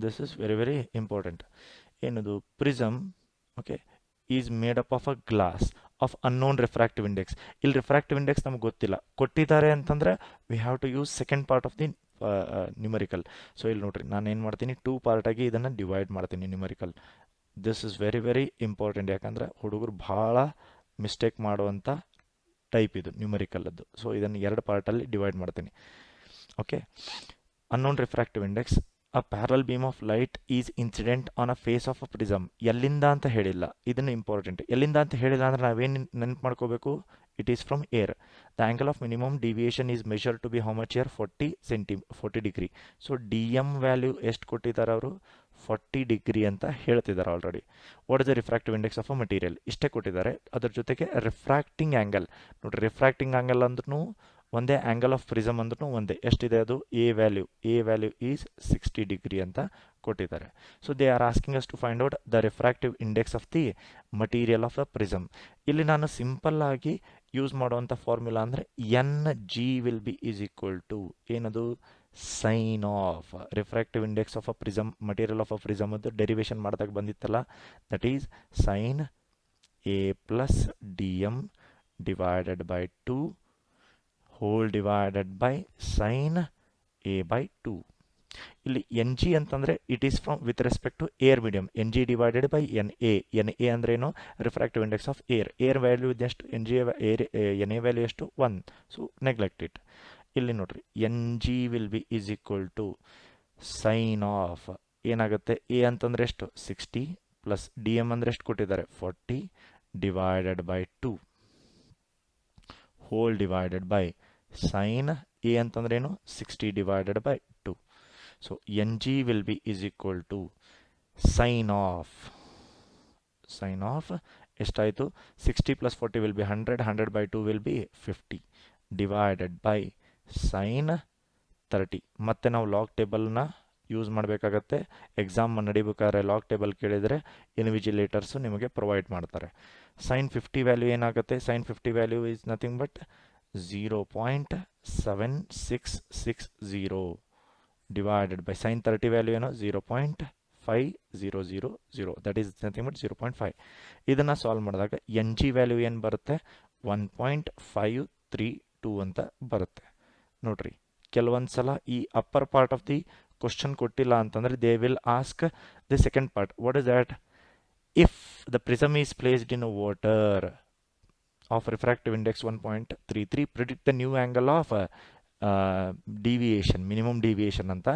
This is very very important. ಏನದು? Prism okay is made up of a glass of unknown refractive index. ಇಲ್ಲಿ ರಿಫ್ರಾಕ್ಟಿವ್ ಇಂಡೆಕ್ಸ್ ನಮ್ಗೆ ಗೊತ್ತಿಲ್ಲ, ಕೊಟ್ಟಿದ್ದಾರೆ ಅಂತಂದ್ರೆ we have to use second part of the numerical. So ಇಲ್ಲಿ ನೋಡ್ರಿ, ನಾನು ಏನು ಮಾಡ್ತೀನಿ, 2 ಪಾರ್ಟಾಗಿ ಇದನ್ನು ಡಿವೈಡ್ ಮಾಡ್ತೀನಿ numerical. This is very very important, ಯಾಕಂದರೆ ಹುಡುಗರು ಭಾಳ ಮಿಸ್ಟೇಕ್ ಮಾಡುವಂಥ ಟೈಪ್ ಇದು ನ್ಯೂಮರಿಕಲ್ಲದ್ದು. ಸೊ ಇದನ್ನು 2 ಪಾರ್ಟಲ್ಲಿ ಡಿವೈಡ್ ಮಾಡ್ತೀನಿ. Okay, unknown refractive index, a parallel beam of light is incident on a face of a prism. ಎಲ್ಲಿಂದ ಅಂತ ಹೇಳಿಲ್ಲ, ಇದನ್ನು ಇಂಪಾರ್ಟೆಂಟ್. ಎಲ್ಲಿಂದ ಅಂತ ಹೇಳಿಲ್ಲ ಅಂದರೆ ನಾವೇನು ನೆನಪು ಮಾಡ್ಕೋಬೇಕು? It is from air. The angle of minimum deviation is measure to be how much here? 40 degree. So D M value ಎಷ್ಟು ಕೊಟ್ಟಿದ್ದಾರೆ ಅವರು? 40 ಡಿಗ್ರಿ ಅಂತ ಹೇಳ್ತಿದ್ದಾರೆ already. What is the refractive index of a material? ಇಷ್ಟೇ ಕೊಟ್ಟಿದ್ದಾರೆ. ಅದ್ರ ಜೊತೆಗೆ refracting angle ನೋಡ್ರಿ, ರಿಫ್ರಾಕ್ಟಿಂಗ್ ಆ್ಯಂಗಲ್ ಅಂದ್ರೂ ಒಂದೇ, ಆ್ಯಂಗಲ್ ಆಫ್ ಪ್ರಿಸಮ್ ಅಂದ್ರೂ ಒಂದೇ. ಎಷ್ಟಿದೆ ಅದು? ಎ ವ್ಯಾಲ್ಯೂ ಈಸ್ 60 ಡಿಗ್ರಿ ಅಂತ ಕೊಟ್ಟಿದ್ದಾರೆ. So they are asking us to find out the refractive index of the material of the prism. ಇಲ್ಲಿ ನಾನು ಸಿಂಪಲ್ ಆಗಿ ಯೂಸ್ ಮಾಡುವಂಥ ಫಾರ್ಮುಲಾ ಅಂದರೆ N G will be is equal to ಏನದು? Sine of refractive index of a prism, material of a prism ಅದು derivation ಮಾಡಿದಾಗ ಬಂದಿತ್ತಲ್ಲ, that is sine A plus D M divided by 2 whole divided by sine A by 2. ಇಲ್ಲಿ N G ಅಂತಂದರೆ it is from with respect to air medium. N G divided by N A ಅಂದ್ರೆ ಏನು? Refractive index of air value ಇದೆಷ್ಟು? N A value ಎಷ್ಟು? 1. So neglect it. ಇಲ್ಲಿ ನೋಡ್ರಿ, N G will be is equal to sine of ಏನಾಗುತ್ತೆ? A ಅಂತಂದ್ರೆ ಎಷ್ಟು? 60 plus D M ಅಂದರೆ ಎಷ್ಟು ಕೊಟ್ಟಿದ್ದಾರೆ? 40 divided by 2 whole divided by sine A ಅಂತಂದ್ರೆ ಏನು? 60 divided by 2. So N G will be is equal to sine of ಎಷ್ಟಾಯಿತು? 60 plus 40 will be 100 by 2 will be 50 divided by sine 30. ಮತ್ತೆ ನಾವು log ಟೇಬಲ್ನ use ಮಾಡಬೇಕಾಗತ್ತೆ. ಎಕ್ಸಾಮ್ ನಡಿಬೇಕಾದ್ರೆ ಲಾಗ್ ಟೇಬಲ್ ಕೇಳಿದರೆ ಇನ್ವಿಜಿಲೇಟರ್ಸು ನಿಮಗೆ provide ಮಾಡ್ತಾರೆ. ಸೈನ್ 50 ವ್ಯಾಲ್ಯೂ ಏನಾಗುತ್ತೆ? Sine 50 value is nothing but 0.7660 divided by sine 30 value ಏನೋ 0.5000. That is nothing but 0.5. ಇದನ್ನು ಸಾಲ್ವ್ ಮಾಡಿದಾಗ ಎನ್ ಜಿ ವ್ಯಾಲ್ಯೂ ಏನು ಬರುತ್ತೆ? 1.532 ಅಂತ ಬರುತ್ತೆ. ನೋಡ್ರಿ, ಕೆಲವೊಂದು ಸಲ ಈ upper part of the question ಕೊಟ್ಟಿಲ್ಲ ಅಂತಂದರೆ they will ask the second part. What is that? If the prism is placed in water of refractive index 1.33, predict the new angle of deviation, minimum deviation ಅಂತ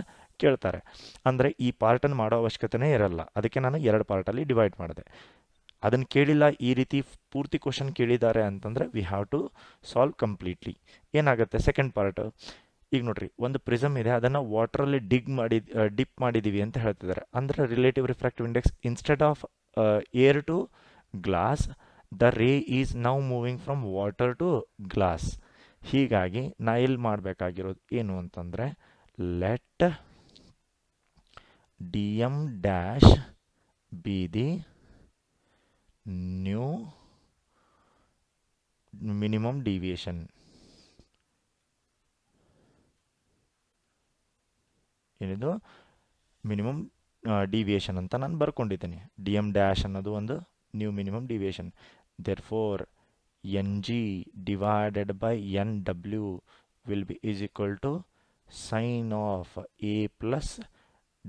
ಕೇಳ್ತಾರೆ. ಅಂದರೆ ಈ ಪಾರ್ಟನ್ನು ಮಾಡೋ ಅವಶ್ಯಕತೆನೇ ಇರಲ್ಲ, ಅದಕ್ಕೆ ನಾನು 2 ಪಾರ್ಟಲ್ಲಿ ಡಿವೈಡ್ ಮಾಡಿದೆ. ಅದನ್ನು ಕೇಳಿಲ್ಲ, ಈ ರೀತಿ ಪೂರ್ತಿ ಕ್ವಶನ್ ಕೇಳಿದ್ದಾರೆ ಅಂತಂದರೆ we have to solve completely. ಏನಾಗುತ್ತೆ ಸೆಕೆಂಡ್ ಪಾರ್ಟ್? ಈಗ ನೋಡ್ರಿ, ಒಂದು ಪ್ರಿಸಮ್ ಇದೆ, ಅದನ್ನು ವಾಟ್ರಲ್ಲಿ ಡಿಪ್ ಮಾಡಿದ್ದೀವಿ ಅಂತ ಹೇಳ್ತಿದ್ದಾರೆ. ಅಂದರೆ relative refractive index instead of air to glass, the ray is now moving from water to glass. ಹೀಗಾಗಿ ನಾ ಇಲ್ಲಿ ಮಾಡಬೇಕಾಗಿರೋದು ಏನು ಅಂತಂದರೆ, let D M dash be the new minimum deviation. ಏನಿದು ಮಿನಿಮಮ್ ಡಿವಿಯೇಷನ್ ಅಂತ ನಾನು ಬರ್ಕೊಂಡಿದ್ದೀನಿ. ಡಿ ಎಮ್ ಡ್ಯಾಶ್ ಅನ್ನೋದು ಒಂದು new minimum deviation. Therefore ng divided by nw will be is equal to sine of a plus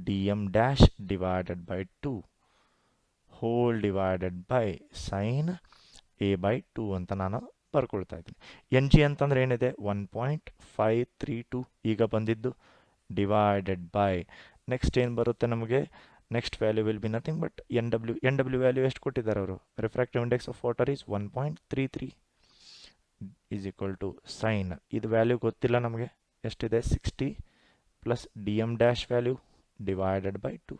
dm dash divided by 2 whole divided by sine a by 2 ಅಂತ ನಾನು ಬರ್ಕೊಳ್ತಾ ಇದ್ದೀನಿ. N G ಅಂತಂದ್ರೆ ಏನಿದೆ? 1.532 ಈಗ ಬಂದಿದ್ದು, divided by next ಏನು ಬರುತ್ತೆ ನಮಗೆ? Next value will be nothing but N W value ಎಷ್ಟು ಕೊಟ್ಟಿದ್ದಾರೆ ಅವರು? Refractive index of water is 1.33 is equal to sine, ಇದು ವ್ಯಾಲ್ಯೂ ಗೊತ್ತಿಲ್ಲ ನಮಗೆ, ಎಷ್ಟಿದೆ? 60 plus D M dash value divided by 2.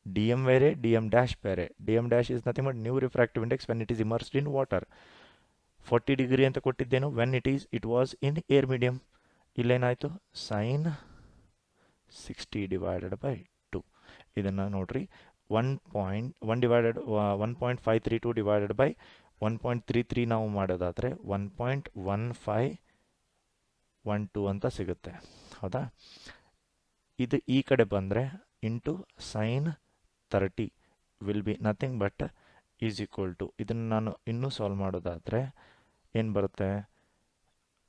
D M ಬೇರೆ, ಡಿ ಎಮ್ ಡ್ಯಾಶ್ ಬೇರೆ. D M dash is nothing but new refractive index when it is immersed in water. 40 degree ಅಂತ ಕೊಟ್ಟಿದ್ದೇನು? When it was in air medium. ಇಲ್ಲೇನಾಯಿತು? Sine 60 divided by 2. ಇದನ್ನು ನೋಡ್ರಿ, 1.532 divided by 1.33 ನಾವು ಮಾಡೋದಾದರೆ 1.1512 ಅಂತ ಸಿಗುತ್ತೆ, ಹೌದಾ? ಇದು ಈ ಕಡೆ ಬಂದರೆ into sine 30 will be nothing but is equal to, ಇದನ್ನು ನಾನು ಇನ್ನೂ ಸಾಲ್ವ್ ಮಾಡೋದಾದರೆ ಏನು ಬರುತ್ತೆ?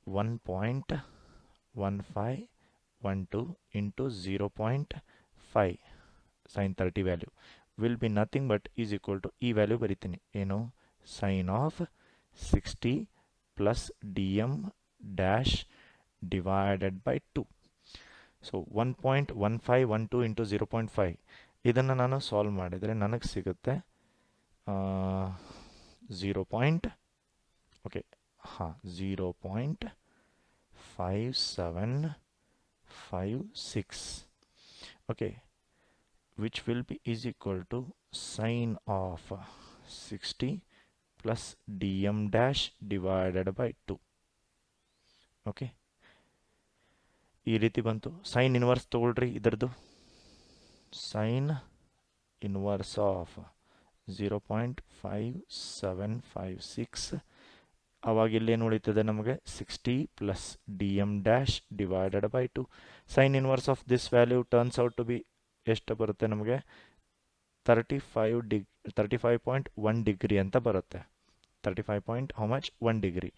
1.1512 into 0.5 sine 30 value will be nothing but is equal to, ಈ ವ್ಯಾಲ್ಯೂ ಬರಿತೀನಿ, ಏನು? Sine of 60 plus D M dash divided by 2. So 1.1512 into 0.5, ಇದನ್ನು ನಾನು ಸಾಲ್ವ್ ಮಾಡಿದರೆ ನನಗೆ ಸಿಗುತ್ತೆ 0.5756, okay, which will be is equal to sine of 60 plus dm dash divided by 2. Okay, ಈ ರೀತಿ ಬಂತು. ಸೈನ್ ಇನ್ವರ್ಸ್ ತಗೊಳ್ರಿ ಇದರದ್ದು. ಸೈನ್ ಇನ್ವರ್ಸ್ ಆಫ್ 0.5756, ಅವಾಗ ಇಲ್ಲೇನು ಉಳಿತದೆ ನಮಗೆ? 60 plus D M dash divided by 2. Sine inverse of this value turns out to be ಎಷ್ಟು ಬರುತ್ತೆ ನಮಗೆ? 35.1 ಡಿಗ್ರಿ ಅಂತ ಬರುತ್ತೆ. 35.1 ಡಿಗ್ರಿ.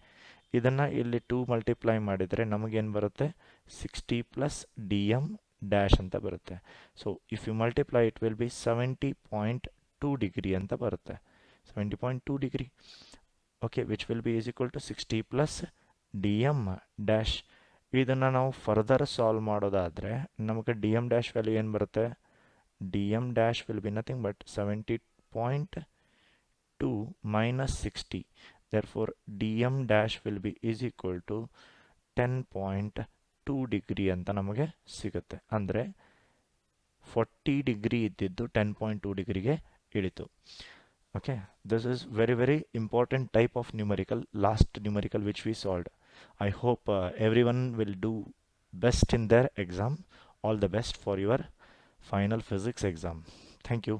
ಇದನ್ನು ಇಲ್ಲಿ 2 ಮಲ್ಟಿಪ್ಲೈ ಮಾಡಿದರೆ ನಮಗೇನು ಬರುತ್ತೆ? 60 ಪ್ಲಸ್ ಡಿ ಎಮ್ ಡ್ಯಾಶ್ ಅಂತ ಬರುತ್ತೆ. So if you multiply it will be 70.2 degree ಅಂತ ಬರುತ್ತೆ. 70.2 degree, okay, which will be is equal to 60 plus D M dash. ಇದನ್ನು ನಾವು ಫರ್ದರ್ ಸಾಲ್ವ್ ಮಾಡೋದಾದರೆ ನಮಗೆ ಡಿ ಎಮ್ ಡ್ಯಾಶ್ ವ್ಯಾಲ್ಯೂ ಏನು ಬರುತ್ತೆ? D M dash will be nothing but 70.2 minus 60. Therefore, dm dash will be is equal to 10.2 degree ಅಂತ ನಮಗೆ ಸಿಗುತ್ತೆ. ಅಂದರೆ 40 ಡಿಗ್ರಿ ಇದ್ದಿದ್ದು 10.2 ಡಿಗ್ರಿಗೆ ಇಳಿತು. Okay, this is very important type of numerical, last numerical which we solved. I hope everyone will do best in their exam. All the best for your final physics exam. Thank you.